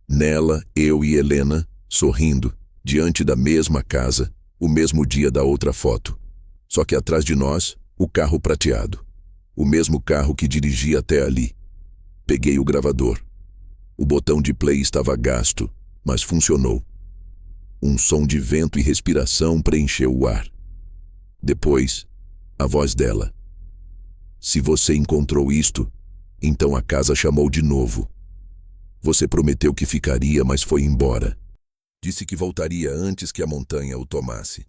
Nela, eu e Helena, sorrindo, diante da mesma casa, o mesmo dia da outra foto. Só que atrás de nós, o carro prateado. O mesmo carro que dirigia até ali. Peguei o gravador. O botão de play estava gasto, mas funcionou. Um som de vento e respiração preencheu o ar. Depois, a voz dela. Se você encontrou isto, então a casa chamou de novo. Você prometeu que ficaria, mas foi embora. Disse que voltaria antes que a montanha o tomasse.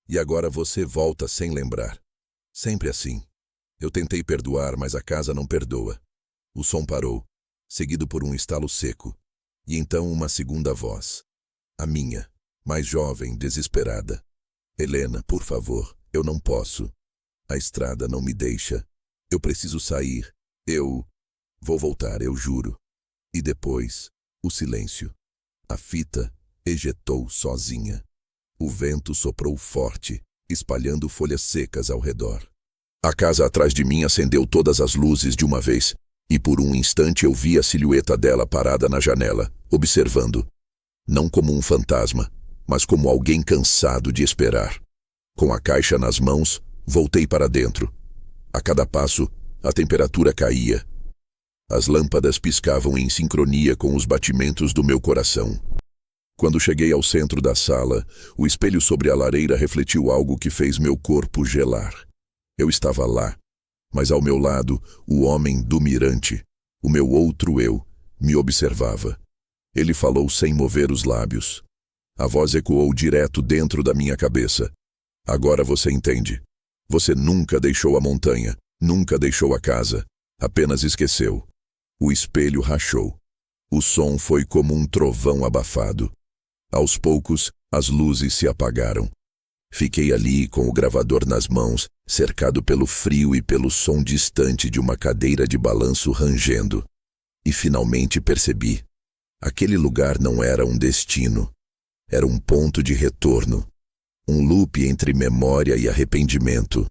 E agora você volta sem lembrar. Sempre assim. Eu tentei perdoar, mas a casa não perdoa. O som parou, seguido por um estalo seco. E então uma segunda voz. A minha, mais jovem, desesperada. Helena, por favor, eu não posso. A estrada não me deixa. Eu preciso sair. Eu vou voltar, eu juro. E depois, o silêncio. A fita ejetou sozinha. O vento soprou forte, espalhando folhas secas ao redor. A casa atrás de mim acendeu todas as luzes de uma vez, e por um instante eu vi a silhueta dela parada na janela, observando. Não como um fantasma, mas como alguém cansado de esperar. Com a caixa nas mãos, voltei para dentro. A cada passo, a temperatura caía. As lâmpadas piscavam em sincronia com os batimentos do meu coração. Quando cheguei ao centro da sala, o espelho sobre a lareira refletiu algo que fez meu corpo gelar. Eu estava lá, mas ao meu lado, o homem do mirante, o meu outro eu, me observava. Ele falou sem mover os lábios. A voz ecoou direto dentro da minha cabeça. Agora você entende. Você nunca deixou a montanha, nunca deixou a casa, apenas esqueceu. O espelho rachou. O som foi como um trovão abafado. Aos poucos, as luzes se apagaram. Fiquei ali com o gravador nas mãos, cercado pelo frio e pelo som distante de uma cadeira de balanço rangendo. E finalmente percebi. Aquele lugar não era um destino. Era um ponto de retorno. Um loop entre memória e arrependimento.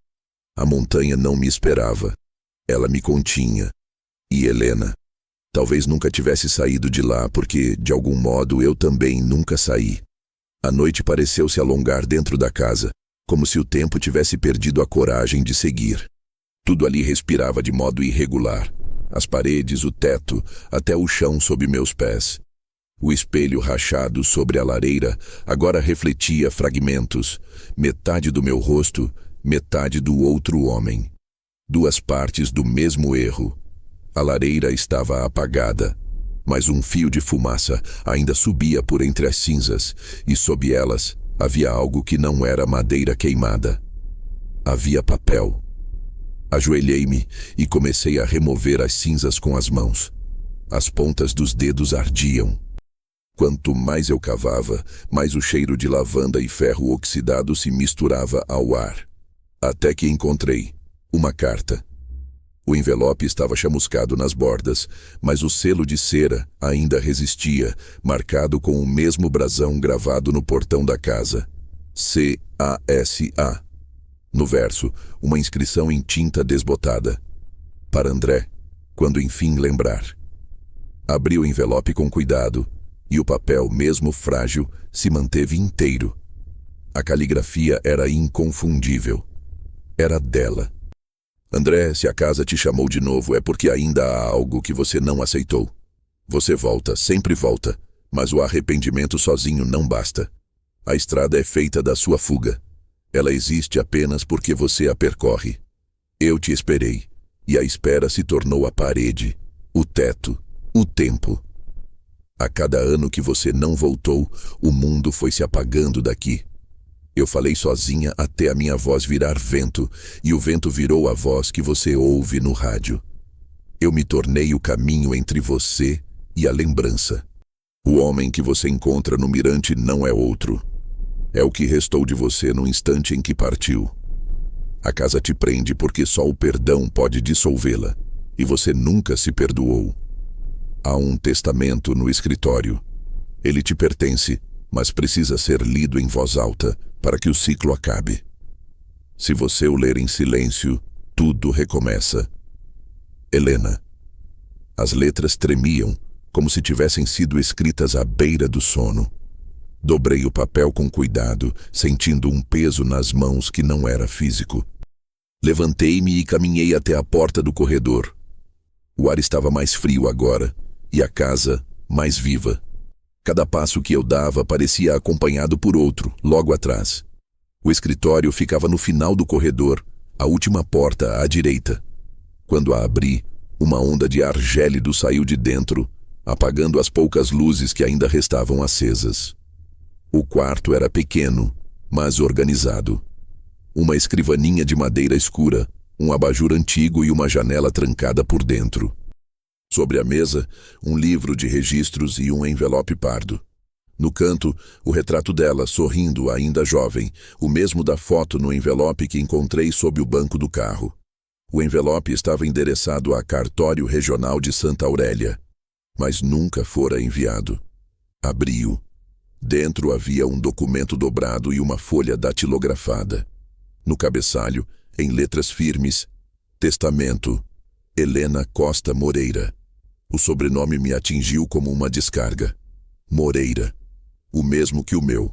A montanha não me esperava. Ela me continha. E Helena? Talvez nunca tivesse saído de lá porque, de algum modo, eu também nunca saí. A noite pareceu se alongar dentro da casa, como se o tempo tivesse perdido a coragem de seguir. Tudo ali respirava de modo irregular. As paredes, o teto, até o chão sob meus pés. O espelho rachado sobre a lareira agora refletia fragmentos, metade do meu rosto, metade do outro homem. Duas partes do mesmo erro. A lareira estava apagada, mas um fio de fumaça ainda subia por entre as cinzas, e sob elas, Havia algo que não era madeira queimada. Havia papel. Ajoelhei-me e comecei a remover as cinzas com as mãos. As pontas dos dedos ardiam. Quanto mais eu cavava, mais o cheiro de lavanda e ferro oxidado se misturava ao ar. Até que encontrei uma carta. O envelope estava chamuscado nas bordas, mas o selo de cera ainda resistia, marcado com o mesmo brasão gravado no portão da casa. C-A-S-A. No verso, uma inscrição em tinta desbotada. Para André, quando enfim lembrar. Abri o envelope com cuidado, e o papel, mesmo frágil, se manteve inteiro. A caligrafia era inconfundível. Era dela. André, se a casa te chamou de novo, é porque ainda há algo que você não aceitou. Você volta, sempre volta, mas o arrependimento sozinho não basta. A estrada é feita da sua fuga. Ela existe apenas porque você a percorre. Eu te esperei, e a espera se tornou a parede, o teto, o tempo. A cada ano que você não voltou, o mundo foi se apagando daqui. Eu falei sozinha até a minha voz virar vento, e o vento virou a voz que você ouve no rádio. Eu me tornei o caminho entre você e a lembrança. O homem que você encontra no mirante não é outro. É o que restou de você no instante em que partiu. A casa te prende porque só o perdão pode dissolvê-la, e você nunca se perdoou. Há um testamento no escritório. Ele te pertence, mas precisa ser lido em voz alta para que o ciclo acabe. Se você o ler em silêncio, tudo recomeça. Helena. As letras tremiam, como se tivessem sido escritas à beira do sono. Dobrei o papel com cuidado, sentindo um peso nas mãos que não era físico. Levantei-me e caminhei até a porta do corredor. O ar estava mais frio agora, e a casa mais viva. Cada passo que eu dava parecia acompanhado por outro, logo atrás. O escritório ficava no final do corredor, a última porta à direita. Quando a abri, uma onda de ar gélido saiu de dentro, apagando as poucas luzes que ainda restavam acesas. O quarto era pequeno, mas organizado. Uma escrivaninha de madeira escura, um abajur antigo e uma janela trancada por dentro. Sobre a mesa, um livro de registros e um envelope pardo. No canto, o retrato dela, sorrindo, ainda jovem, o mesmo da foto no envelope que encontrei sob o banco do carro. O envelope estava endereçado a Cartório Regional de Santa Aurélia, mas nunca fora enviado. Abri-o. Dentro havia um documento dobrado e uma folha datilografada. No cabeçalho, em letras firmes, testamento, Helena Costa Moreira. O sobrenome me atingiu como uma descarga. Moreira. O mesmo que o meu.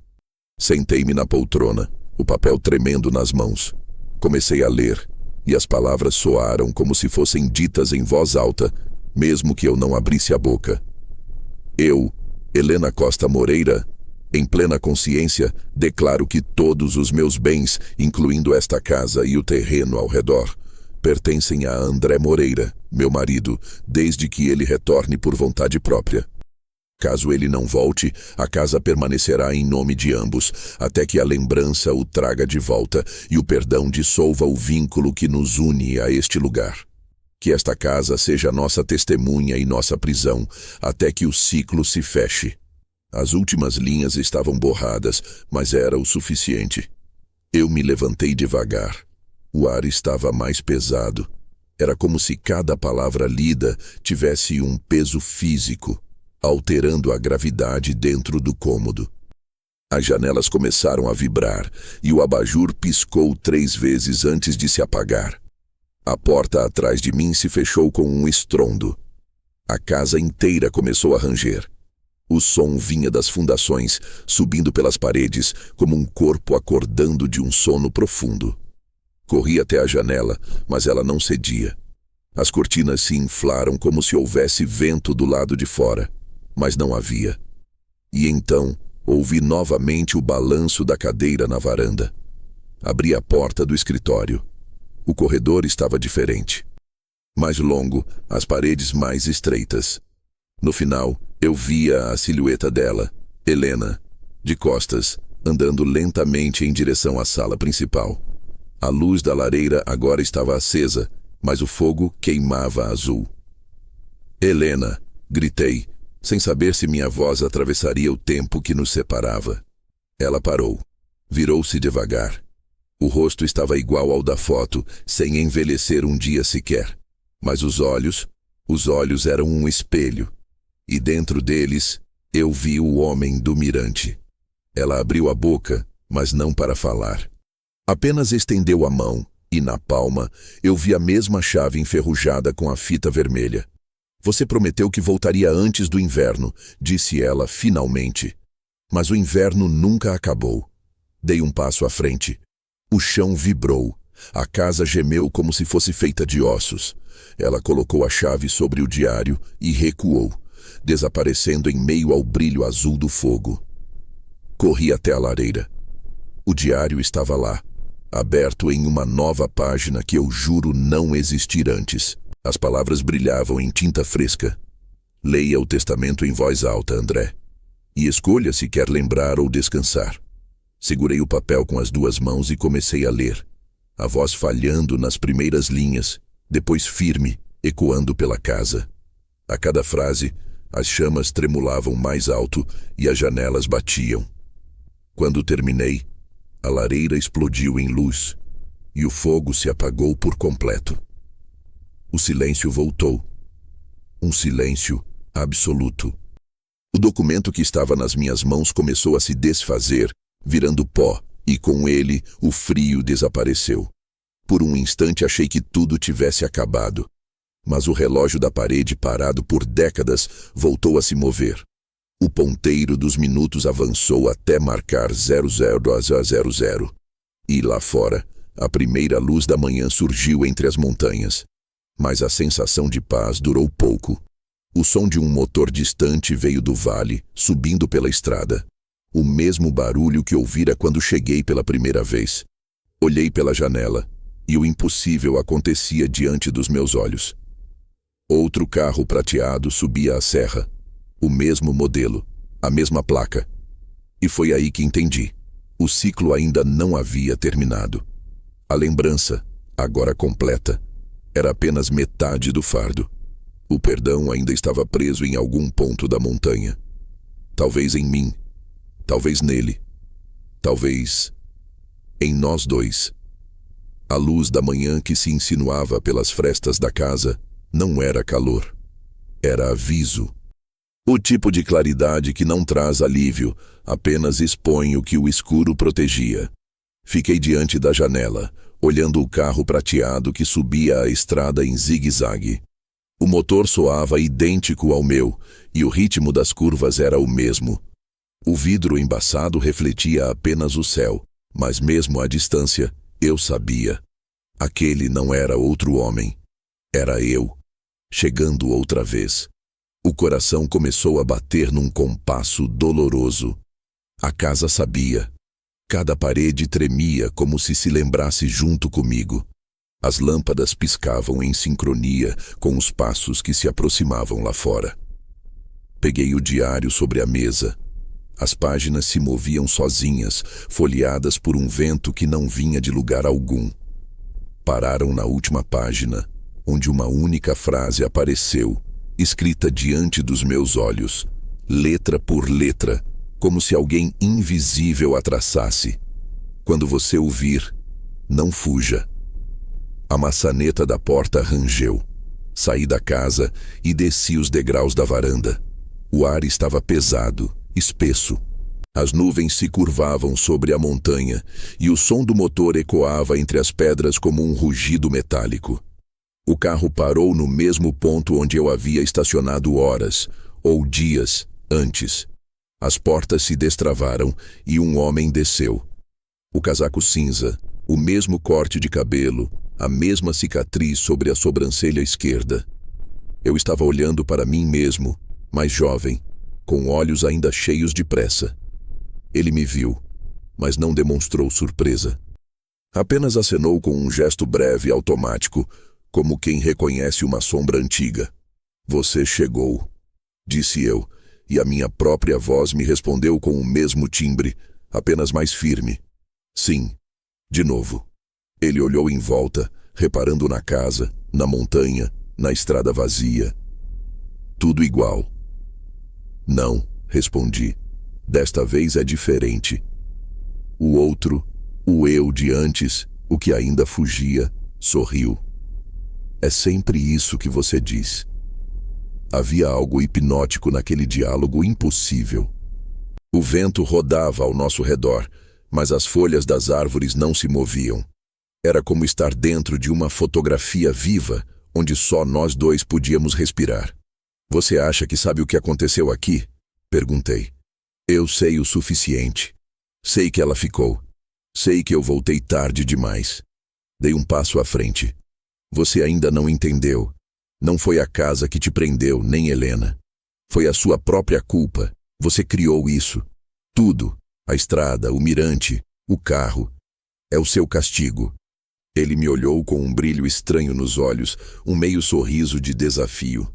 Sentei-me na poltrona, o papel tremendo nas mãos. Comecei a ler, e as palavras soaram como se fossem ditas em voz alta, mesmo que eu não abrisse a boca. Eu, Helena Costa Moreira, em plena consciência, declaro que todos os meus bens, incluindo esta casa e o terreno ao redor, pertencem a André Moreira, meu marido, desde que ele retorne por vontade própria. Caso ele não volte, a casa permanecerá em nome de ambos, até que a lembrança o traga de volta e o perdão dissolva o vínculo que nos une a este lugar. Que esta casa seja nossa testemunha e nossa prisão, até que o ciclo se feche. As últimas linhas estavam borradas, mas era o suficiente. Eu me levantei devagar. O ar estava mais pesado. Era como se cada palavra lida tivesse um peso físico, alterando a gravidade dentro do cômodo. As janelas começaram a vibrar e o abajur piscou 3 vezes antes de se apagar. A porta atrás de mim se fechou com um estrondo. A casa inteira começou a ranger. O som vinha das fundações, subindo pelas paredes, como um corpo acordando de um sono profundo. Corri até a janela, mas ela não cedia. As cortinas se inflaram como se houvesse vento do lado de fora, mas não havia. E então, ouvi novamente o balanço da cadeira na varanda. Abri a porta do escritório. O corredor estava diferente. Mais longo, as paredes mais estreitas. No final, eu via a silhueta dela, Helena, de costas, andando lentamente em direção à sala principal. A luz da lareira agora estava acesa, mas o fogo queimava azul. Helena, gritei, sem saber se minha voz atravessaria o tempo que nos separava. Ela parou. Virou-se devagar. O rosto estava igual ao da foto, sem envelhecer um dia sequer. Mas os olhos eram um espelho. E dentro deles, eu vi o homem do mirante. Ela abriu a boca, mas não para falar. Apenas estendeu a mão, e na palma, eu vi a mesma chave enferrujada com a fita vermelha. Você prometeu que voltaria antes do inverno, disse ela finalmente. Mas o inverno nunca acabou. Dei um passo à frente. O chão vibrou. A casa gemeu como se fosse feita de ossos. Ela colocou a chave sobre o diário e recuou, desaparecendo em meio ao brilho azul do fogo. Corri até a lareira. O diário estava lá, aberto em uma nova página que eu juro não existir antes. As palavras brilhavam em tinta fresca. Leia o testamento em voz alta, André. E escolha se quer lembrar ou descansar. Segurei o papel com as 2 mãos e comecei a ler. A voz falhando nas primeiras linhas, depois firme, ecoando pela casa. A cada frase, as chamas tremulavam mais alto e as janelas batiam. Quando terminei, a lareira explodiu em luz e o fogo se apagou por completo. O silêncio voltou. Um silêncio absoluto. O documento que estava nas minhas mãos começou a se desfazer, virando pó, e com ele o frio desapareceu. Por um instante achei que tudo tivesse acabado. Mas o relógio da parede, parado por décadas, voltou a se mover. O ponteiro dos minutos avançou até marcar 00:00. E lá fora, a primeira luz da manhã surgiu entre as montanhas. Mas a sensação de paz durou pouco. O som de um motor distante veio do vale, subindo pela estrada. O mesmo barulho que ouvira quando cheguei pela primeira vez. Olhei pela janela, e o impossível acontecia diante dos meus olhos. Outro carro prateado subia a serra. O mesmo modelo, a mesma placa. E foi aí que entendi. O ciclo ainda não havia terminado. A lembrança, agora completa, era apenas metade do fardo. O perdão ainda estava preso em algum ponto da montanha. Talvez em mim, talvez nele, talvez em nós dois. A luz da manhã que se insinuava pelas frestas da casa não era calor, era aviso. O tipo de claridade que não traz alívio, apenas expõe o que o escuro protegia. Fiquei diante da janela, olhando o carro prateado que subia a estrada em zigue-zague. O motor soava idêntico ao meu, e o ritmo das curvas era o mesmo. O vidro embaçado refletia apenas o céu, mas mesmo à distância, eu sabia. Aquele não era outro homem. Era eu, chegando outra vez. O coração começou a bater num compasso doloroso. A casa sabia. Cada parede tremia como se lembrasse junto comigo. As lâmpadas piscavam em sincronia com os passos que se aproximavam lá fora. Peguei o diário sobre a mesa. As páginas se moviam sozinhas, folheadas por um vento que não vinha de lugar algum. Pararam na última página, onde uma única frase apareceu, escrita diante dos meus olhos, letra por letra, como se alguém invisível a traçasse. Quando você o vir, não fuja. A maçaneta da porta rangeu. Saí da casa e desci os degraus da varanda. O ar estava pesado, espesso. As nuvens se curvavam sobre a montanha e o som do motor ecoava entre as pedras como um rugido metálico. O carro parou no mesmo ponto onde eu havia estacionado horas, ou dias, antes. As portas se destravaram e um homem desceu. O casaco cinza, o mesmo corte de cabelo, a mesma cicatriz sobre a sobrancelha esquerda. Eu estava olhando para mim mesmo, mais jovem, com olhos ainda cheios de pressa. Ele me viu, mas não demonstrou surpresa. Apenas acenou com um gesto breve e automático, como quem reconhece uma sombra antiga. Você chegou, disse eu, e a minha própria voz me respondeu com o mesmo timbre, apenas mais firme. Sim, de novo. Ele olhou em volta, reparando na casa, na montanha, na estrada vazia. Tudo igual. Não, respondi. Desta vez é diferente. O outro, o eu de antes, o que ainda fugia, sorriu. É sempre isso que você diz. Havia algo hipnótico naquele diálogo impossível. O vento rodava ao nosso redor, mas as folhas das árvores não se moviam. Era como estar dentro de uma fotografia viva, onde só nós dois podíamos respirar. Você acha que sabe o que aconteceu aqui? Perguntei. Eu sei o suficiente. Sei que ela ficou. Sei que eu voltei tarde demais. Dei um passo à frente. Você ainda não entendeu. Não foi a casa que te prendeu, nem Helena. Foi a sua própria culpa. Você criou isso. Tudo. A estrada, o mirante, o carro. É o seu castigo. Ele me olhou com um brilho estranho nos olhos, um meio sorriso de desafio.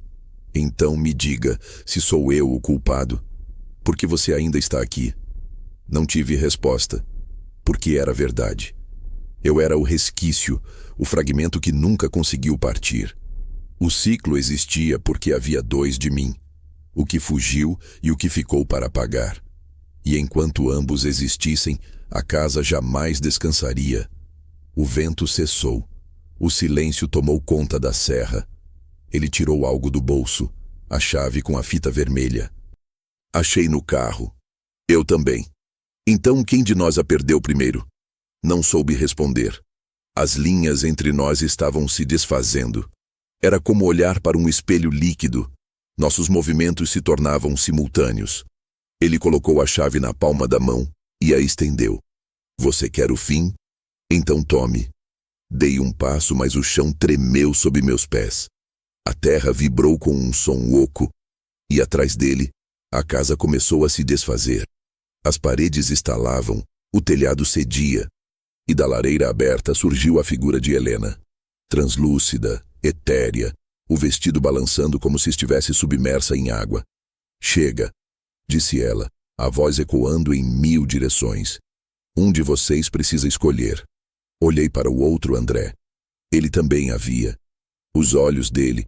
Então me diga se sou eu o culpado. Por que você ainda está aqui? Não tive resposta. Porque era verdade. Eu era o resquício, o fragmento que nunca conseguiu partir. O ciclo existia porque havia dois de mim. O que fugiu e o que ficou para pagar. E enquanto ambos existissem, a casa jamais descansaria. O vento cessou. O silêncio tomou conta da serra. Ele tirou algo do bolso, a chave com a fita vermelha. Achei no carro. Eu também. Então quem de nós a perdeu primeiro? Não soube responder. As linhas entre nós estavam se desfazendo. Era como olhar para um espelho líquido. Nossos movimentos se tornavam simultâneos. Ele colocou a chave na palma da mão e a estendeu. Você quer o fim? Então tome. Dei um passo, mas o chão tremeu sob meus pés. A terra vibrou com um som oco, e atrás dele, a casa começou a se desfazer. As paredes estalavam, o telhado cedia, e da lareira aberta surgiu a figura de Helena. Translúcida, etérea, o vestido balançando como se estivesse submersa em água. Chega, disse ela, a voz ecoando em 1000 direções. Um de vocês precisa escolher. Olhei para o outro André. Ele também a via. Os olhos dele,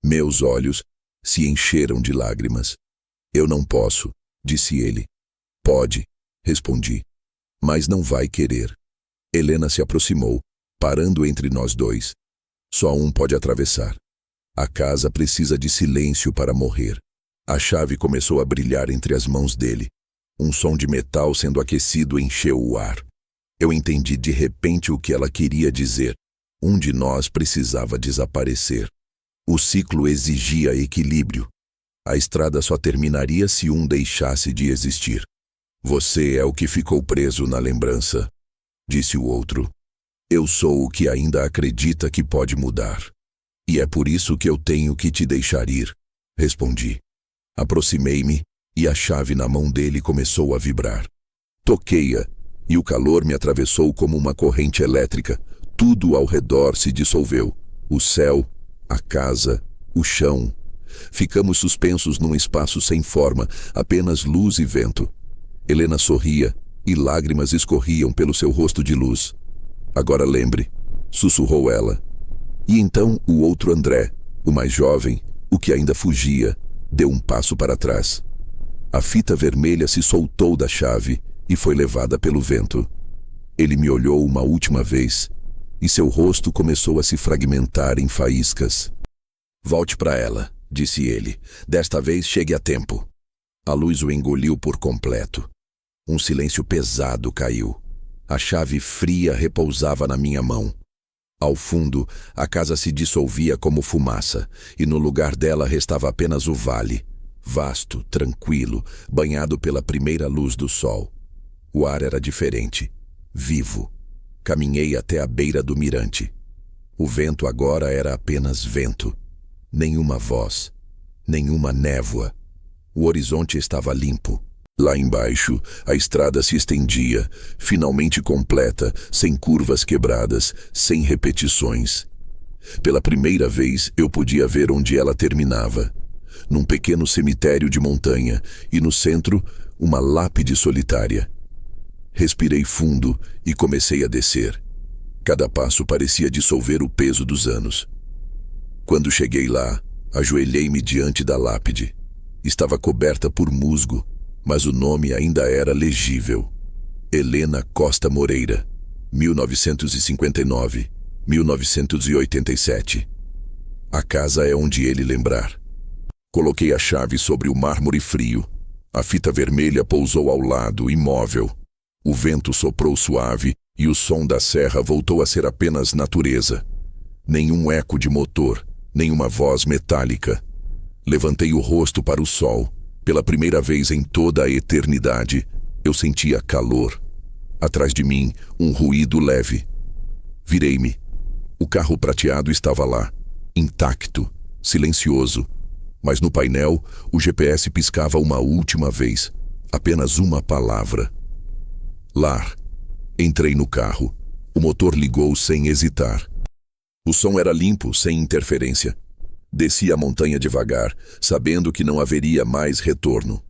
meus olhos, se encheram de lágrimas. Eu não posso, disse ele. Pode, respondi. Mas não vai querer. Helena se aproximou, parando entre nós dois. Só um pode atravessar. A casa precisa de silêncio para morrer. A chave começou a brilhar entre as mãos dele. Um som de metal sendo aquecido encheu o ar. Eu entendi de repente o que ela queria dizer. Um de nós precisava desaparecer. O ciclo exigia equilíbrio. A estrada só terminaria se um deixasse de existir. Você é o que ficou preso na lembrança, disse o outro. Eu sou o que ainda acredita que pode mudar. E é por isso que eu tenho que te deixar ir, respondi. Aproximei-me e a chave na mão dele começou a vibrar. Toquei-a e o calor me atravessou como uma corrente elétrica. Tudo ao redor se dissolveu. O céu, a casa, o chão. Ficamos suspensos num espaço sem forma, apenas luz e vento. Helena sorria e lágrimas escorriam pelo seu rosto de luz. Agora lembre, sussurrou ela. E então o outro André, o mais jovem, o que ainda fugia, deu um passo para trás. A fita vermelha se soltou da chave e foi levada pelo vento. Ele me olhou uma última vez e seu rosto começou a se fragmentar em faíscas. Volte para ela, disse ele. Desta vez chegue a tempo. A luz o engoliu por completo. Um silêncio pesado caiu. A chave fria repousava na minha mão. Ao fundo, a casa se dissolvia como fumaça, e no lugar dela restava apenas o vale, vasto, tranquilo, banhado pela primeira luz do sol. O ar era diferente, vivo. Caminhei até a beira do mirante. O vento agora era apenas vento. Nenhuma voz, nenhuma névoa. O horizonte estava limpo. Lá embaixo, a estrada se estendia, finalmente completa, sem curvas quebradas, sem repetições. Pela primeira vez, eu podia ver onde ela terminava. Num pequeno cemitério de montanha, e no centro, uma lápide solitária. Respirei fundo e comecei a descer. Cada passo parecia dissolver o peso dos anos. Quando cheguei lá, ajoelhei-me diante da lápide. Estava coberta por musgo, mas o nome ainda era legível. Helena Costa Moreira, 1959-1987. A casa é onde ele lembrar. Coloquei a chave sobre o mármore frio. A fita vermelha pousou ao lado, imóvel. O vento soprou suave e o som da serra voltou a ser apenas natureza. Nenhum eco de motor, nenhuma voz metálica. Levantei o rosto para o sol. Pela primeira vez em toda a eternidade, eu sentia calor. Atrás de mim, um ruído leve. Virei-me. O carro prateado estava lá, intacto, silencioso. Mas no painel, o GPS piscava uma última vez. Apenas uma palavra. Lar. Entrei no carro. O motor ligou sem hesitar. O som era limpo, sem interferência. Desci a montanha devagar, sabendo que não haveria mais retorno.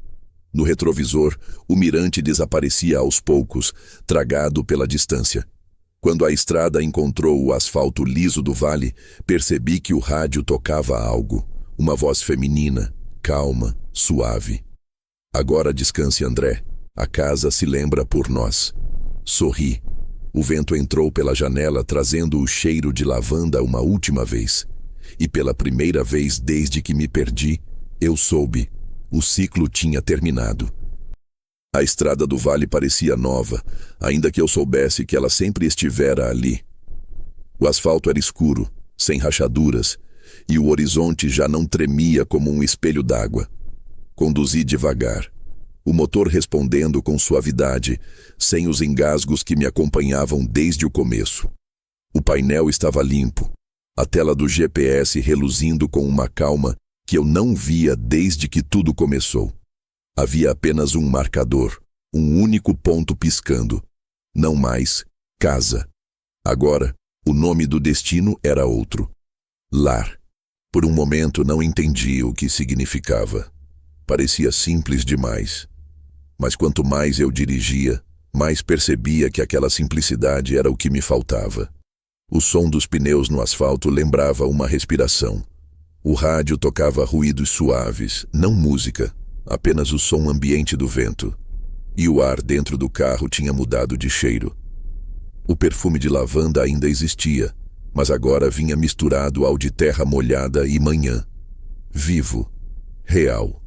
No retrovisor, o mirante desaparecia aos poucos, tragado pela distância. Quando a estrada encontrou o asfalto liso do vale, percebi que o rádio tocava algo. Uma voz feminina, calma, suave. Agora descanse, André. A casa se lembra por nós. Sorri. O vento entrou pela janela trazendo o cheiro de lavanda uma última vez. E pela primeira vez desde que me perdi, eu soube. O ciclo tinha terminado. A estrada do vale parecia nova, ainda que eu soubesse que ela sempre estivera ali. O asfalto era escuro, sem rachaduras, e o horizonte já não tremia como um espelho d'água. Conduzi devagar, o motor respondendo com suavidade, sem os engasgos que me acompanhavam desde o começo. O painel estava limpo, a tela do GPS reluzindo com uma calma que eu não via desde que tudo começou. Havia apenas um marcador, um único ponto piscando. Não mais casa. Agora, o nome do destino era outro. Lar. Por um momento não entendi o que significava. Parecia simples demais. Mas quanto mais eu dirigia, mais percebia que aquela simplicidade era o que me faltava. O som dos pneus no asfalto lembrava uma respiração. O rádio tocava ruídos suaves, não música, apenas o som ambiente do vento. E o ar dentro do carro tinha mudado de cheiro. O perfume de lavanda ainda existia, mas agora vinha misturado ao de terra molhada e manhã. Vivo, real.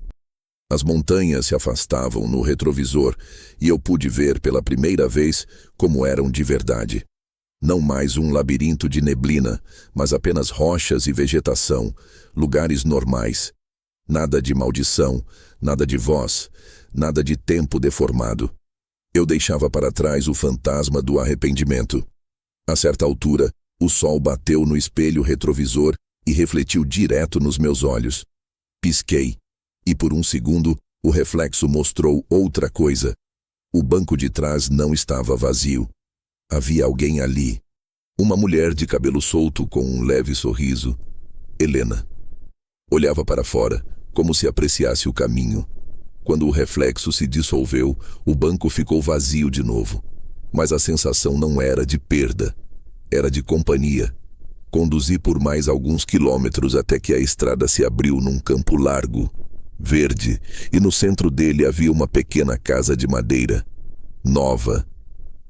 As montanhas se afastavam no retrovisor e eu pude ver pela primeira vez como eram de verdade. Não mais um labirinto de neblina, mas apenas rochas e vegetação, lugares normais. Nada de maldição, nada de voz, nada de tempo deformado. Eu deixava para trás o fantasma do arrependimento. A certa altura, o sol bateu no espelho retrovisor e refletiu direto nos meus olhos. Pisquei, e por um segundo o reflexo mostrou outra coisa. O banco de trás não estava vazio. Havia alguém ali. Uma mulher de cabelo solto com um leve sorriso. Helena. Olhava para fora, como se apreciasse o caminho. Quando o reflexo se dissolveu, o banco ficou vazio de novo. Mas a sensação não era de perda. Era de companhia. Conduzi por mais alguns quilômetros até que a estrada se abriu num campo largo, verde, e no centro dele havia uma pequena casa de madeira. Nova,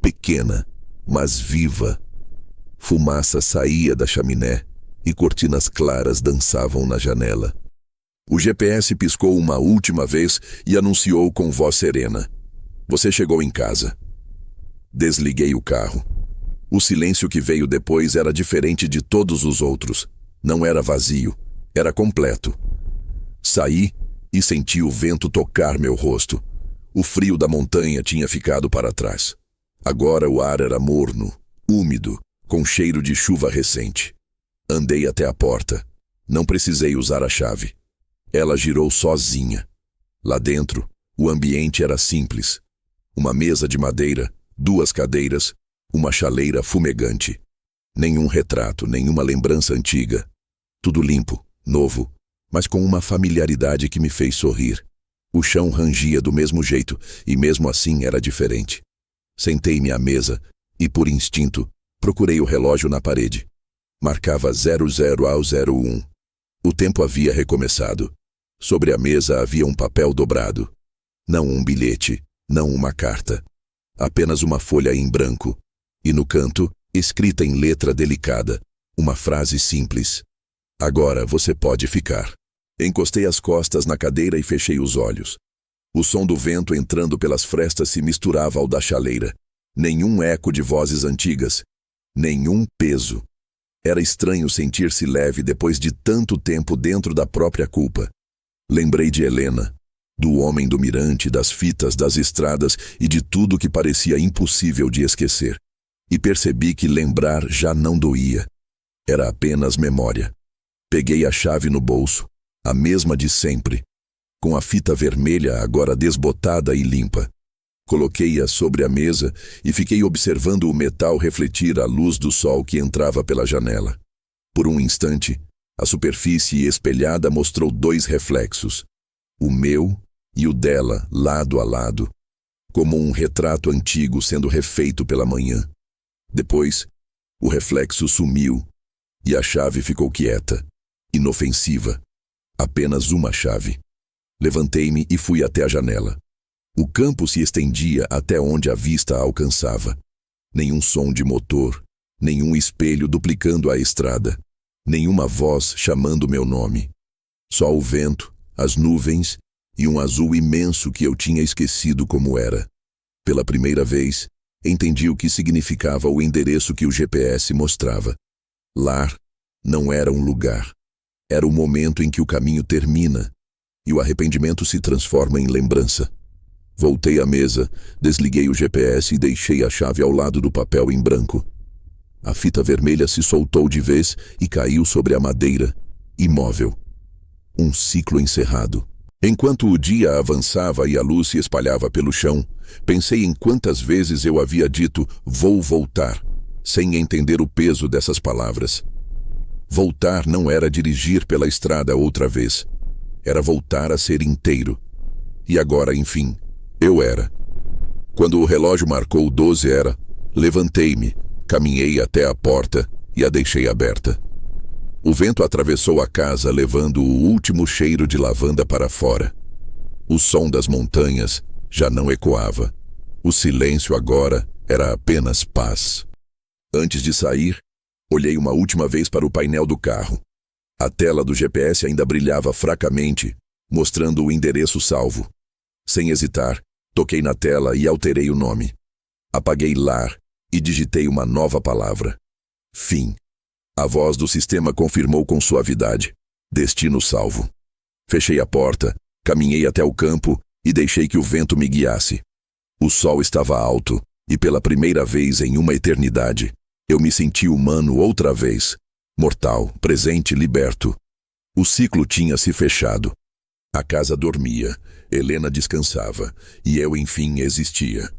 pequena, mas viva. Fumaça saía da chaminé e cortinas claras dançavam na janela. O GPS piscou uma última vez e anunciou com voz serena: "Você chegou em casa." Desliguei o carro. O silêncio que veio depois era diferente de todos os outros. Não era vazio, era completo. Saí e senti o vento tocar meu rosto. O frio da montanha tinha ficado para trás. Agora o ar era morno, úmido, com cheiro de chuva recente. Andei até a porta. Não precisei usar a chave. Ela girou sozinha. Lá dentro, o ambiente era simples. Uma mesa de madeira, 2 cadeiras, uma chaleira fumegante. Nenhum retrato, nenhuma lembrança antiga. Tudo limpo, novo, mas com uma familiaridade que me fez sorrir. O chão rangia do mesmo jeito e mesmo assim era diferente. Sentei-me à mesa e, por instinto, procurei o relógio na parede. Marcava 00 ao 01. O tempo havia recomeçado. Sobre a mesa havia um papel dobrado. Não um bilhete, não uma carta. Apenas uma folha em branco. E no canto, escrita em letra delicada, uma frase simples. Agora você pode ficar. Encostei as costas na cadeira e fechei os olhos. O som do vento entrando pelas frestas se misturava ao da chaleira. Nenhum eco de vozes antigas. Nenhum peso. Era estranho sentir-se leve depois de tanto tempo dentro da própria culpa. Lembrei de Helena, do homem do mirante, das fitas, das estradas e de tudo que parecia impossível de esquecer. E percebi que lembrar já não doía. Era apenas memória. Peguei a chave no bolso, a mesma de sempre, com a fita vermelha agora desbotada e limpa. Coloquei-a sobre a mesa e fiquei observando o metal refletir a luz do sol que entrava pela janela. Por um instante, a superfície espelhada mostrou dois reflexos, o meu e o dela, lado a lado, como um retrato antigo sendo refeito pela manhã. Depois, o reflexo sumiu e a chave ficou quieta, inofensiva. Apenas uma chave. Levantei-me e fui até a janela. O campo se estendia até onde a vista alcançava. Nenhum som de motor, nenhum espelho duplicando a estrada, nenhuma voz chamando meu nome. Só o vento, as nuvens e um azul imenso que eu tinha esquecido como era. Pela primeira vez, entendi o que significava o endereço que o GPS mostrava. Lar não era um lugar. Era o momento em que o caminho termina e o arrependimento se transforma em lembrança. Voltei à mesa, desliguei o GPS e deixei a chave ao lado do papel em branco. A fita vermelha se soltou de vez e caiu sobre a madeira, imóvel. Um ciclo encerrado. Enquanto o dia avançava e a luz se espalhava pelo chão, pensei em quantas vezes eu havia dito "vou voltar", sem entender o peso dessas palavras. Voltar não era dirigir pela estrada outra vez. Era voltar a ser inteiro. E agora, enfim, eu era. Quando o relógio marcou 12 levantei-me, caminhei até a porta e a deixei aberta. O vento atravessou a casa, levando o último cheiro de lavanda para fora. O som das montanhas já não ecoava. O silêncio agora era apenas paz. Antes de sair, olhei uma última vez para o painel do carro. A tela do GPS ainda brilhava fracamente, mostrando o endereço salvo. Sem hesitar, toquei na tela e alterei o nome. Apaguei lar e digitei uma nova palavra. Fim. A voz do sistema confirmou com suavidade. Destino salvo. Fechei a porta, caminhei até o campo e deixei que o vento me guiasse. O sol estava alto e pela primeira vez em uma eternidade, eu me senti humano outra vez. Mortal, presente, liberto. O ciclo tinha se fechado. A casa dormia, Helena descansava e eu enfim existia.